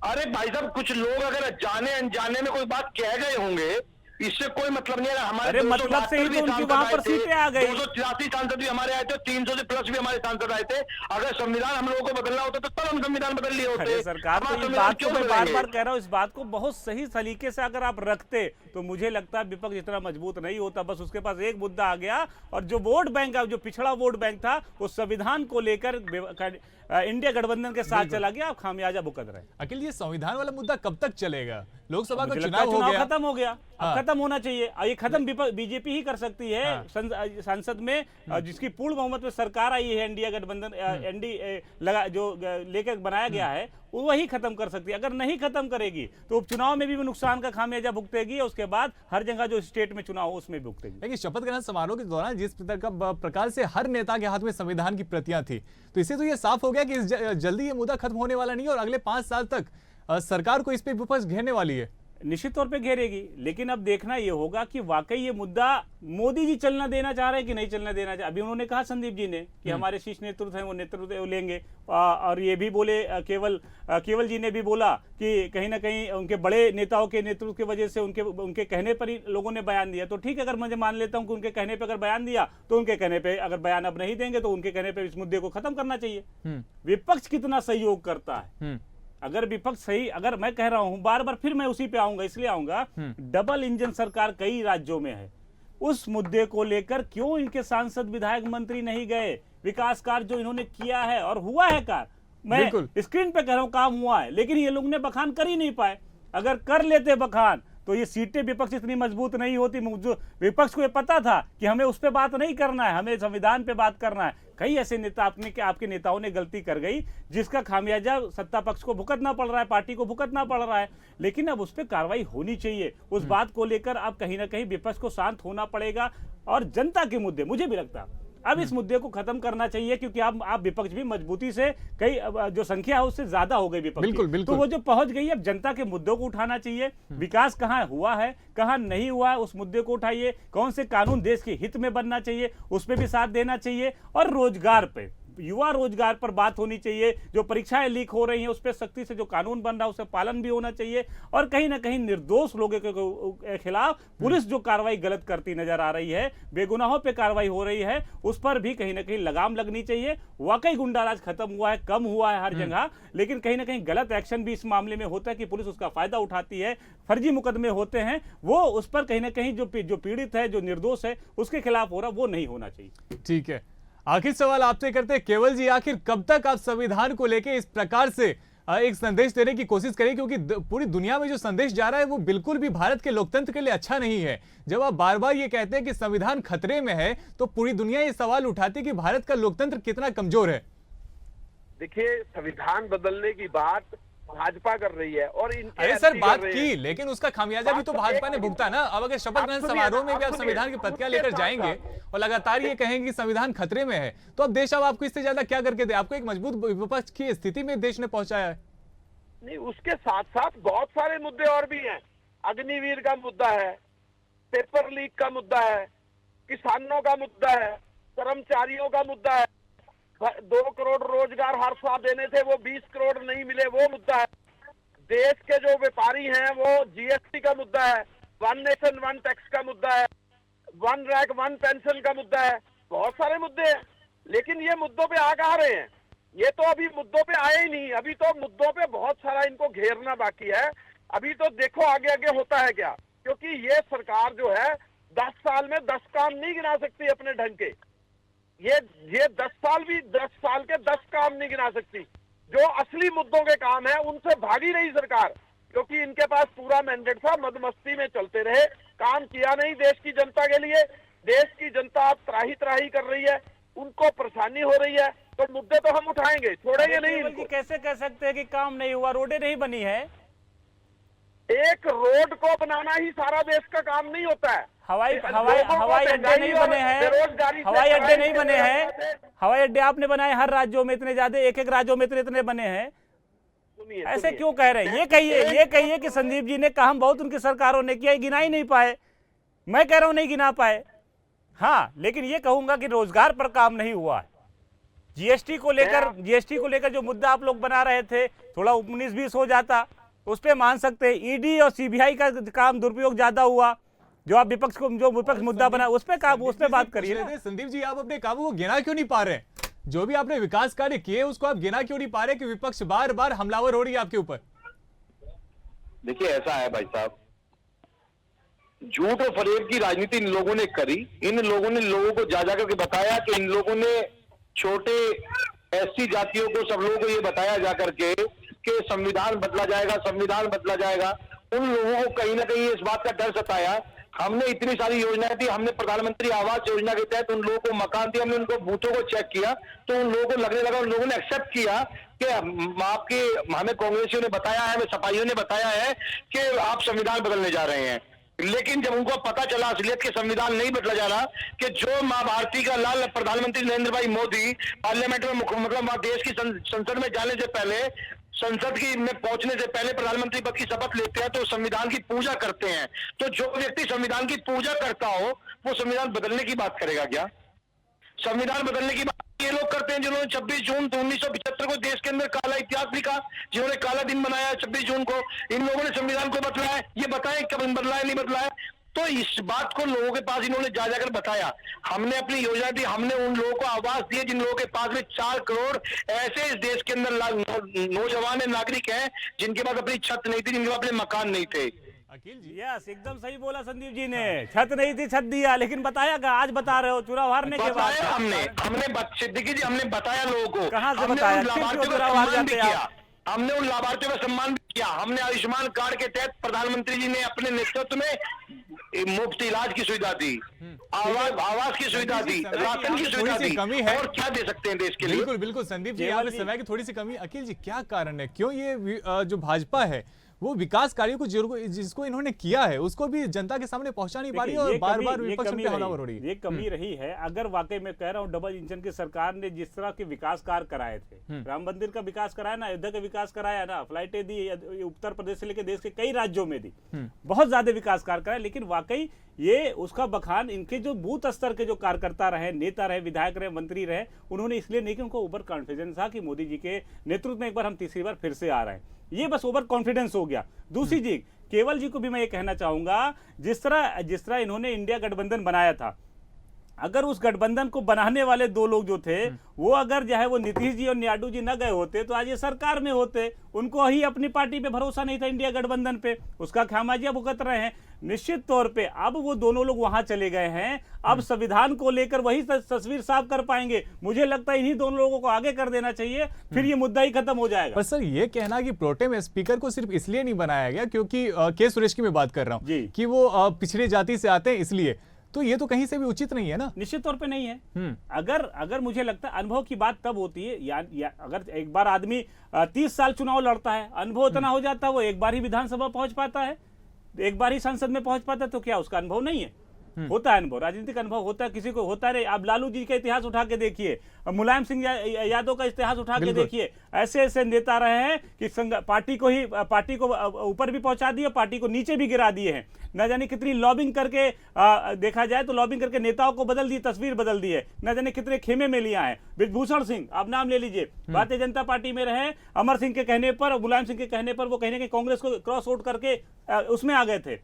अरे भाई साहब, कुछ लोग अगर जाने अनजाने में कोई बात कह गए होंगे, इससे कोई मतलब नहीं है। हमारे अरे मतलब से ही तो उनकी वहां पर सीटें आ गई। 283 सांसद भी हमारे आए थे, 300 से प्लस भी हमारे सांसद आए थे। अगर संविधान हम लोगों को बदलना होता तो तब हम संविधान बदल लिए होते। अरे सरकार, तो इस बात को मैं बार बार कह रहा हूँ, इस बात को बहुत सही तरीके से अगर आप रखते तो मुझे लगता है विपक्ष इतना मजबूत नहीं होता। बस उसके पास एक मुद्दा आ गया, और जो वोट बैंक है, जो पिछड़ा वोट बैंक था, वो संविधान को लेकर इंडिया गठबंधन के साथ चला गया। आप खामियाजा भुगत रहे। अखिल, ये संविधान वाला मुद्दा कब तक चलेगा? लोकसभा का मुझे लगता है चुनाव हो गया, खत्म हो गया, हाँ। अब खत्म होना चाहिए। ये खत्म बीजेपी ही कर सकती है। संसद में जिसकी पूर्ण बहुमत में सरकार आई है, इंडिया गठबंधन एनडीए लगा जो लेकर बनाया गया है, वो वही खत्म कर सकती है। अगर नहीं खत्म करेगी तो उपचुनाव में भी वो नुकसान का खामियाजा भुगतेगी, उसके बाद हर जगह जो स्टेट में चुनाव हो उसमें भुगतेगी। लेकिन शपथ ग्रहण समारोह के दौरान जिस प्रकार से हर नेता के हाथ में संविधान की प्रतियां थी, तो इससे तो ये साफ हो गया कि जल्दी ये मुद्दा खत्म होने वाला नहीं है और अगले 5 साल तक सरकार को इस पे विपक्ष घेरने वाली है। निश्चित तौर पे घेरेगी, लेकिन अब देखना ये होगा कि वाकई ये मुद्दा मोदी जी चलना देना चाह रहे हैं कि नहीं चलना देना चाह। अभी उन्होंने कहा संदीप जी ने कि हमारे शीर्ष नेतृत्व हैं, वो नेतृत्व लेंगे, और ये भी बोले केवल जी ने भी बोला कि कहीं ना कहीं उनके बड़े नेताओं के नेतृत्व की वजह से उनके कहने पर ही लोगों ने बयान दिया। तो ठीक है, अगर मुझे मान लेता हूं कि उनके कहने पर अगर बयान दिया, तो उनके कहने पर अगर बयान अब नहीं देंगे तो उनके कहने पर इस मुद्दे को खत्म करना चाहिए। विपक्ष कितना सहयोग करता है। अगर विपक्ष सही, अगर मैं कह रहा हूं बार बार, फिर मैं उसी पे आऊंगा, इसलिए आऊंगा, डबल इंजन सरकार कई राज्यों में है। उस मुद्दे को लेकर क्यों इनके सांसद विधायक मंत्री नहीं गए? विकास कार्य जो इन्होंने किया है, और हुआ है कार्य, मैं स्क्रीन पे कह रहा हूं काम हुआ है, लेकिन ये लोग ने बखान कर ही नहीं पाए। अगर कर लेते बखान तो ये सीटें विपक्ष इतनी मजबूत नहीं होती। विपक्ष को ये पता था कि हमें उस पर बात नहीं करना है, हमें संविधान पे बात करना है। कई ऐसे नेता आपके नेताओं ने गलती कर गई, जिसका खामियाजा सत्ता पक्ष को भुगतना पड़ रहा है, पार्टी को भुगतना पड़ रहा है। लेकिन अब उस पर कार्रवाई होनी चाहिए। उस बात को लेकर अब कहीं ना कहीं विपक्ष को शांत होना पड़ेगा, और जनता के मुद्दे, मुझे भी लगता है अब इस मुद्दे को खत्म करना चाहिए, क्योंकि आप विपक्ष भी मजबूती से, कई जो संख्या है उससे ज्यादा हो गई विपक्ष। बिल्कुल। तो वो जो पहुंच गई, अब जनता के मुद्दों को उठाना चाहिए। विकास कहाँ हुआ है, कहाँ नहीं हुआ है, उस मुद्दे को उठाइए। कौन से कानून देश के हित में बनना चाहिए, उस पर भी साथ देना चाहिए। और रोजगार पे, युवा रोजगार पर बात होनी चाहिए। जो परीक्षाएं लीक हो रही हैं उस पर सख्ती से जो कानून बन रहा है उसका पालन भी होना चाहिए। और कहीं ना कहीं निर्दोष लोगों के खिलाफ पुलिस जो कार्रवाई गलत करती नजर आ रही है, बेगुनाहों पे कार्रवाई हो रही है, उस पर भी कहीं ना कहीं लगाम लगनी चाहिए। वाकई गुंडाराज खत्म हुआ है, कम हुआ है हर जगह, लेकिन कहीं ना कहीं गलत एक्शन भी इस मामले में होता है कि पुलिस उसका फायदा उठाती है। फर्जी मुकदमे होते हैं, वो उस पर कहीं ना कहीं जो पीड़ित है, जो निर्दोष है, उसके खिलाफ हो रहा, वो नहीं होना चाहिए। ठीक है, आखिर सवाल आपसे करते हैं केवल जी, आखिर कब तक आप संविधान को लेके इस प्रकार से एक संदेश देने की कोशिश करें? क्योंकि पूरी दुनिया में जो संदेश जा रहा है वो बिल्कुल भी भारत के लोकतंत्र के लिए अच्छा नहीं है। जब आप बार बार ये कहते हैं कि संविधान खतरे में है, तो पूरी दुनिया ये सवाल उठाती है कि भारत का लोकतंत्र कितना कमजोर है। देखिए, संविधान बदलने की बात भाजपा कर रही है, और अरे सर, बात की, लेकिन उसका खामियाजा भी तो भाजपा ने भुगता ना। अब अगर शपथ ग्रहण समारोह में भी आप संविधान की प्रतिज्ञा लेकर जाएंगे और लगातार ये कहेंगे कि संविधान खतरे में है, तो अब देश अब आपको इससे ज्यादा क्या करके दे? आपको एक मजबूत विपक्ष की स्थिति में देश ने पहुंचाया है। नहीं, उसके साथ साथ बहुत सारे मुद्दे और भी हैं। अग्निवीर का मुद्दा है, पेपर लीक का मुद्दा है, किसानों का मुद्दा है, कर्मचारियों का मुद्दा है, 2 करोड़ रोजगार हर साल देने थे, वो 20 करोड़ नहीं मिले, वो मुद्दा है। देश के जो व्यापारी हैं वो जीएसटी का मुद्दा है, 1 नेशन 1 टैक्स का मुद्दा है, 1 रैंक 1 पेंशन का मुद्दा है। बहुत सारे मुद्दे हैं, लेकिन ये मुद्दों पे आ कहाँ रहे हैं? ये तो अभी मुद्दों पे आए ही नहीं। अभी तो मुद्दों पे बहुत सारा इनको घेरना बाकी है। अभी तो देखो आगे आगे होता है क्या, क्योंकि ये सरकार जो है 10 साल में 10 काम नहीं गिना सकती अपने ढंग के। ये 10 साल भी 10 साल के 10 काम नहीं गिना सकती। जो असली मुद्दों के काम है उनसे भागी रही सरकार, क्योंकि इनके पास पूरा मैंडेट था, मदमस्ती में चलते रहे, काम किया नहीं देश की जनता के लिए। देश की जनता अब त्राही त्राही कर रही है, उनको परेशानी हो रही है, तो मुद्दे तो हम उठाएंगे, छोड़ेंगे नहीं इनको। कैसे कह सकते हैं कि काम नहीं हुआ? रोडें नहीं बनी है। एक रोड को बनाना ही सारा देश का काम नहीं होता है। हवाई लोगों को अड्डे नहीं बने हैं, बेरोजगारी से हवाई अड्डे नहीं बने कराए हैं। हवाई अड्डे आपने बनाए हर राज्यों में, इतने ज्यादा, एक एक राज्यों में इतने बने हैं। सुनिए, ऐसे सुनिए। क्यों कह रहे हैं? ये कहिए कि संदीप जी ने काम बहुत उनकी सरकारों ने किया, गिना ही नहीं पाए। मैं कह रहा हूं नहीं गिना पाए, हाँ, लेकिन ये कहूंगा कि रोजगार पर काम नहीं हुआ है। जीएसटी को लेकर जो मुद्दा आप लोग बना रहे थे, थोड़ा 19-20 हो जाता, उस पर मान सकते हैं। ईडी और सीबीआई का काम दुरुपयोग ज्यादा हुआ, जो आप विपक्ष मुद्दा बना, उस पे बात करिए ना। संदीप जी, आप अपने कामों को गिना क्यों नहीं पा रहे? जो भी आपने विकास कार्य किए उसको आप गिना क्यों नहीं पा रहे कि विपक्ष बार बार हमलावर हो रही है आपके ऊपर? देखिए ऐसा है भाई साहब, झूठ और फरेब की राजनीति इन लोगों ने करी। इन लोगों ने लोगों को जा करके बताया कि इन लोगों ने छोटे एससी जातियों को, सब लोगों को ये बताया जा करके कि संविधान बदला जाएगा, संविधान बदला जाएगा। उन लोगों को कहीं ना कहीं इस बात का डर सताया। हमने इतनी सारी योजनाएं दी, हमने प्रधानमंत्री आवास योजना के तहत उन लोगों को मकान दिया, हमने उनको बूथों को चेक किया, तो उन लोगों को लगने लगा, उन लोगों ने एक्सेप्ट किया कि आपके, हमें कांग्रेसियों ने बताया है, हमें सपाइयों ने बताया है कि आप संविधान बदलने जा रहे हैं। लेकिन जब उनको पता चला असलियत के संविधान नहीं बदला जा रहा, कि जो मां भारती का लाल प्रधानमंत्री नरेंद्र भाई मोदी पार्लियामेंट में मतलब देश की संसद में जाने से पहले, संसद की में पहुंचने से पहले प्रधानमंत्री पद की शपथ लेते हैं, तो संविधान की पूजा करते हैं। तो जो व्यक्ति संविधान की पूजा करता हो वो संविधान बदलने की बात करेगा क्या? संविधान बदलने की बात ये लोग करते हैं जिन्होंने 26 जून 1975 को देश के अंदर काला इतिहास लिखा, जिन्होंने काला दिन बनाया 26 जून को। इन लोगों ने संविधान को बदला है, ये बताएं कब बदला है, नहीं बदला है। तो इस बात को लोगों के पास इन्होंने जा जाकर बताया। हमने अपनी योजना दी, हमने उन लोगों को आवास दिए जिन लोगों के पास में 4 करोड़ ऐसे इस देश के अंदर नौजवान नागरिक हैं जिनके पास अपनी छत नहीं थी, जिनके पास अपने मकान नहीं थे। अखिल जी, यस, एकदम सही बोला संदीप जी ने। छत नहीं थी, छत दिया, लेकिन बताया क्या? आज बता रहे हो चुनाव हारने के बाद। बताया हमने सिद्दीकी जी, हमने बताया लोगों को। कहाँ से हमने बताया? उन लाभार्थियों का सम्मान भी किया, हमने उन लाभार्थियों का सम्मान भी किया। हमने आयुष्मान कार्ड के तहत प्रधानमंत्री जी ने अपने नेतृत्व में मुफ्त इलाज की सुविधा दी, आवास की सुविधा दी, राशन की सुविधा दी। कमी है, और क्या दे सकते हैं देश के लिए? बिल्कुल बिल्कुल संदीप जी, यहाँ पे समय की थोड़ी सी कमी। अखिल जी, क्या कारण है, क्यों ये जो भाजपा है वो विकास कार्यों को जिसको इन्होंने किया है उसको भी जनता के सामने पहुंचा नहीं पा रही है और बार बार विपक्ष पे हमलावर हो रही है? ये कमी रही है। अगर वाकई में कह रहा हूँ, डबल इंजन की सरकार ने जिस तरह के विकास कार्य कराए थे, राम मंदिर का विकास कराया ना, अयोध्या का विकास कराया ना, फ्लाइटें दी, उत्तर प्रदेश से लेकर देश के कई राज्यों में दी, बहुत ज्यादा विकास कार्य कराए। लेकिन वाकई ये उसका बखान इनके जो बूथ स्तर के जो कार्यकर्ता रहे, नेता रहे, विधायक रहे, मंत्री रहे, उन्होंने इसलिए नहीं कि उनको ओवर कॉन्फिडेंस था कि मोदी जी के नेतृत्व में एक बार हम तीसरी बार फिर से आ रहे हैं, ये बस ओवर कॉन्फिडेंस हो गया। दूसरी चीज, केवल जी को भी मैं ये कहना चाहूंगा, जिस तरह इन्होंने इंडिया गठबंधन बनाया था, अगर उस गठबंधन को बनाने वाले 2 लोग जो थे वो अगर जो है वो नीतीश जी और नायडू जी न गए होते तो आज ये सरकार में होते। उनको ही अपनी पार्टी पे भरोसा नहीं था, इंडिया गठबंधन पे, उसका खामियाजा भुगत रहे हैं। निश्चित तौर पे अब वो दोनों लोग वहां चले गए हैं, अब संविधान को लेकर वही तस्वीर साफ कर पाएंगे। मुझे लगता है इन्हीं दोनों लोगों को आगे कर देना चाहिए, फिर ये मुद्दा ही खत्म हो जाएगा। पर सर, ये कहना कि प्रोटेम स्पीकर को सिर्फ इसलिए नहीं बनाया गया क्योंकि के सुरेश की मैं बात कर रहा हूँ कि वो पिछड़ी जाति से आते हैं इसलिए, तो ये तो कहीं से भी उचित नहीं है ना? निश्चित तौर पे नहीं है। अगर मुझे लगता है अनुभव की बात तब होती है, या अगर एक बार आदमी 30 साल चुनाव लड़ता है, अनुभव इतना हो जाता है, वो एक बार ही विधानसभा पहुंच पाता है, एक बार ही संसद में पहुंच पाता है, तो क्या उसका अनुभव नहीं है? होता है अनुभव, राजनीतिक अनुभव होता है, किसी को होता रहे। आप लालू जी का इतिहास उठा के देखिए, मुलायम सिंह यादव का इतिहास उठा के देखिए, ऐसे ऐसे नेता रहे हैं कि पार्टी को ऊपर भी पहुंचा दिए, पार्टी को नीचे भी गिरा दिए हैं। न जाने कितनी लॉबिंग करके देखा जाए तो लॉबिंग करके नेताओं को बदल दी, तस्वीर बदल दी है, न जाने कितने खेमे में लिया है। ब्रिजभूषण सिंह, आप नाम ले लीजिए, भारतीय जनता पार्टी में रहे, अमर सिंह के कहने पर, मुलायम सिंह के कहने पर वो कहने के कांग्रेस को क्रॉस आउट करके उसमें आ गए थे,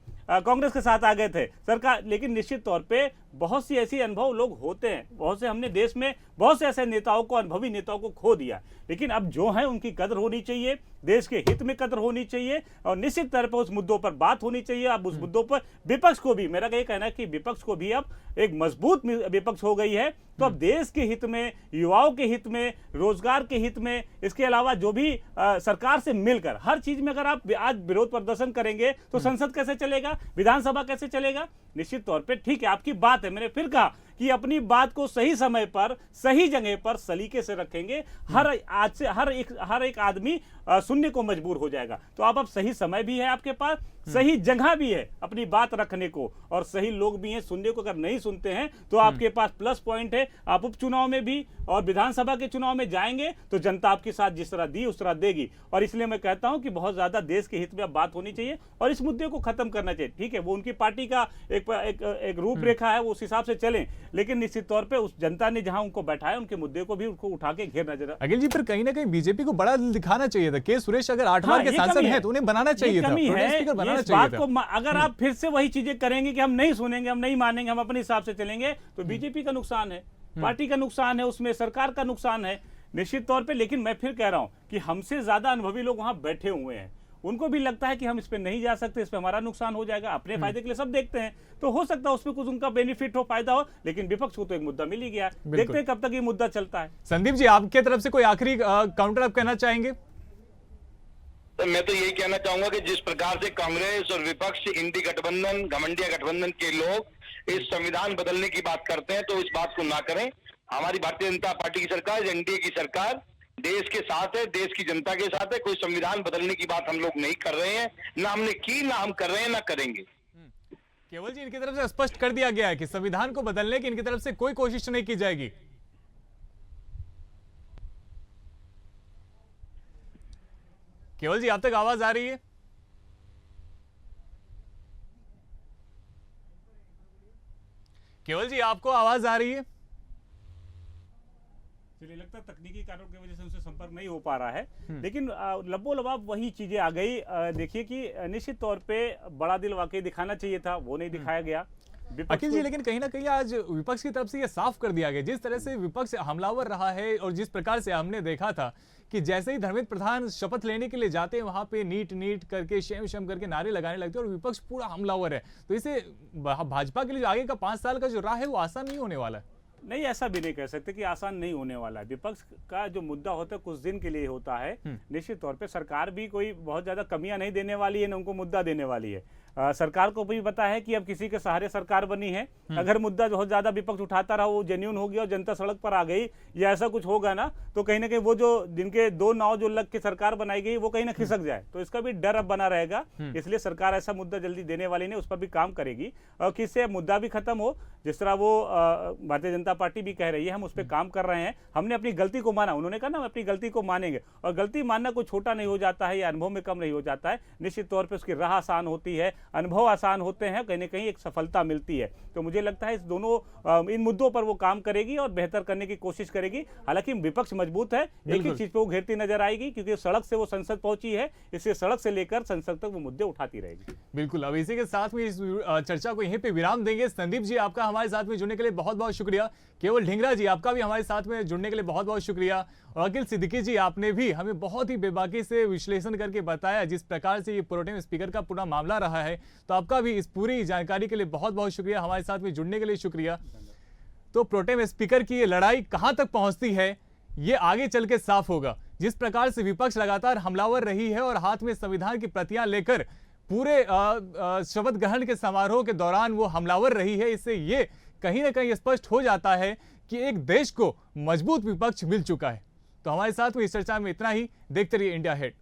कांग्रेस के साथ आ गए थे सरकार। लेकिन निश्चित तौर पे बहुत सी ऐसी अनुभव लोग होते हैं, बहुत से हमने देश में बहुत से ऐसे नेताओं को, अनुभवी नेताओं को खो दिया, लेकिन अब जो है उनकी कदर होनी चाहिए, देश के हित में कदर होनी चाहिए और निश्चित तौर पर उस मुद्दों पर बात होनी चाहिए। अब उस मुद्दों पर विपक्ष को भी, मेरा ये कहना है कि विपक्ष को भी अब एक मजबूत विपक्ष हो गई है, तो अब देश के हित में, युवाओं के हित में, रोजगार के हित में, इसके अलावा जो भी सरकार से मिलकर हर चीज में अगर आप आज विरोध प्रदर्शन करेंगे तो संसद कैसे चलेगा, विधानसभा कैसे चलेगा? निश्चित तौर पे ठीक है, आपकी बात है, मैंने फिर कहा कि अपनी बात को सही समय पर, सही जगह पर, सलीके से रखेंगे, हर एक आदमी सुनने को मजबूर हो जाएगा। तो अब सही समय भी है आपके पास, सही जगह भी है अपनी बात रखने को, और सही लोग भी हैं सुनने को। अगर नहीं सुनते हैं तो आपके पास प्लस पॉइंट है, आप उपचुनाव में भी और विधानसभा के चुनाव में जाएंगे तो जनता आपके साथ जिस तरह दी उस तरह देगी। और इसलिए मैं कहता हूं कि बहुत ज्यादा देश के हित में अब बात होनी चाहिए और इस मुद्दे को खत्म करना चाहिए। ठीक है, वो उनकी पार्टी का एक रूपरेखा है, वो उस हिसाब से चलें, लेकिन निश्चित तौर पर उस जनता ने जहां उनको बैठाया उनके मुद्दे को भी उनको उठा के घेरना चाहिए। अखिल जी, फिर कहीं ना कहीं बीजेपी को बड़ा दिखाना चाहिए था। के सुरेश अगर 8 बार के सांसद हैं तो उन्हें बनाना चाहिए था, प्रोटेम स्पीकर बनाना चाहिए था। अगर आप फिर से वही चीजें करेंगे कि हम नहीं सुनेंगे, हम नहीं मानेंगे, हम अपने हिसाब से चलेंगे, तो बीजेपी का नुकसान है, पार्टी का नुकसान है, उसमें सरकार का नुकसान है निश्चित तौर पे। लेकिन मैं फिर कह रहा हूं कि हमसे ज्यादा अनुभवी लोग वहां बैठे हुए हैं, उनको भी लगता है कि हम इस पे नहीं जा सकते, इस पे हमारा नुकसान हो जाएगा, अपने फायदे के लिए सब देखते हैं, तो हो सकता है उसमें कुछ उनका बेनिफिट हो, फायदा हो, लेकिन विपक्ष को तो एक मुद्दा मिल ही गया, देखते हैं कब तक ये मुद्दा चलता है। संदीप जी, आपके तरफ से कोई आखिरी काउंटर आप कहना चाहेंगे? तो मैं तो यही कहना चाहूंगा कि जिस प्रकार से कांग्रेस और विपक्ष, इंडी गठबंधन, घमंडिया गठबंधन के लोग इस संविधान बदलने की बात करते हैं, तो इस बात को ना करें। हमारी भारतीय जनता पार्टी की सरकार, एनडीए की सरकार देश के साथ है, देश की जनता के साथ है। कोई संविधान बदलने की बात हम लोग नहीं कर रहे हैं, ना हमने की, ना हम कर रहे हैं, ना करेंगे। केवल जी, इनकी तरफ से स्पष्ट कर दिया गया है कि संविधान को बदलने की इनकी तरफ से कोई कोशिश नहीं की जाएगी। केवल जी, आप तक आवाज आ रही है? केवल जी, आपको आवाज आ रही है? चलिए, लगता है तकनीकी कारणों की वजह से उनसे संपर्क नहीं हो पा रहा है, लेकिन लबोलबाब वही चीजें आ गई। देखिए कि निश्चित तौर पे बड़ा दिल वाकई दिखाना चाहिए था, वो नहीं दिखाया गया। अखिल जी, लेकिन कहीं ना कहीं आज विपक्ष की तरफ से ये साफ कर दिया गया, जिस तरह से विपक्ष हमलावर रहा है और जिस प्रकार से हमने देखा था कि जैसे ही धर्मेंद्र प्रधान शपथ लेने के लिए जाते हैं वहां पे नीट नीट करके, शेम शेम करके नारे लगाने लगते हैं और विपक्ष पूरा हमलावर है, तो इसे भाजपा के लिए जो आगे का 5 साल का जो राह है वो आसान नहीं होने वाला है। नहीं, ऐसा भी नहीं कह सकते कि आसान नहीं होने वाला है। विपक्ष का जो मुद्दा होता है कुछ दिन के लिए होता है, निश्चित तौर पे सरकार भी कोई बहुत ज्यादा कमियां नहीं देने वाली है, न उनको मुद्दा देने वाली है। सरकार को भी पता है कि अब किसी के सहारे सरकार बनी है, अगर मुद्दा बहुत ज्यादा विपक्ष उठाता रहा, वो जेन्युइन हो गया और जनता सड़क पर आ गई या ऐसा कुछ होगा ना, तो कहीं ना कहीं वो जो जिनके 2 नाव जो लग के सरकार बनाई गई वो कहीं ना खिसक जाए, तो इसका भी डर अब बना रहेगा। इसलिए सरकार ऐसा मुद्दा जल्दी देने वाली नहीं, उस पर भी काम करेगी और किससे मुद्दा भी खत्म हो। जिस तरह वो भारतीय जनता पार्टी भी कह रही है हम उस पर काम कर रहे हैं, हमने अपनी गलती को माना, उन्होंने कहा ना हम अपनी गलती को मानेंगे, और गलती मानना कोई छोटा नहीं हो जाता है या अनुभव में कम नहीं हो जाता है। निश्चित तौर पर उसकी राह आसान होती है, अनुभव आसान होते हैं, कहीं ना कहीं एक सफलता मिलती है। तो मुझे लगता है इस दोनों इन मुद्दों पर वो काम करेगी और बेहतर करने की कोशिश करेगी। हालांकि विपक्ष मजबूत है, एक ही चीज पे वो घेरती नजर आएगी, क्योंकि सड़क से वो संसद पहुंची है, इसलिए सड़क से लेकर संसद तक वो मुद्दे उठाती रहेगी। बिल्कुल, अब इसी के साथ में इस चर्चा को यहीं पे विराम देंगे। संदीप जी, आपका हमारे साथ में जुड़ने के लिए बहुत बहुत शुक्रिया। केवल ढींगरा जी, आपका भी हमारे साथ में जुड़ने के लिए बहुत बहुत शुक्रिया। और अखिल सिद्दीकी जी, आपने भी हमें बहुत ही बेबाकी से विश्लेषण करके बताया जिस प्रकार से ये प्रोटेम स्पीकर का पूरा मामला रहा है, तो आपका भी इस पूरी जानकारी के लिए बहुत बहुत शुक्रिया, हमारे साथ में जुड़ने के लिए शुक्रिया। तो प्रोटेम स्पीकर की ये लड़ाई कहां तक पहुंचती है ये आगे चल के साफ होगा। जिस प्रकार से विपक्ष लगातार हमलावर रही है और हाथ में संविधान की प्रतियां लेकर पूरे शपथ ग्रहण के समारोह के दौरान वो हमलावर रही है, इससे ये कहीं ना कहीं स्पष्ट हो जाता है कि एक देश को मजबूत विपक्ष मिल चुका है। तो हमारे साथ में इस चर्चा में इतना ही। देखते रहिए इंडिया हेड।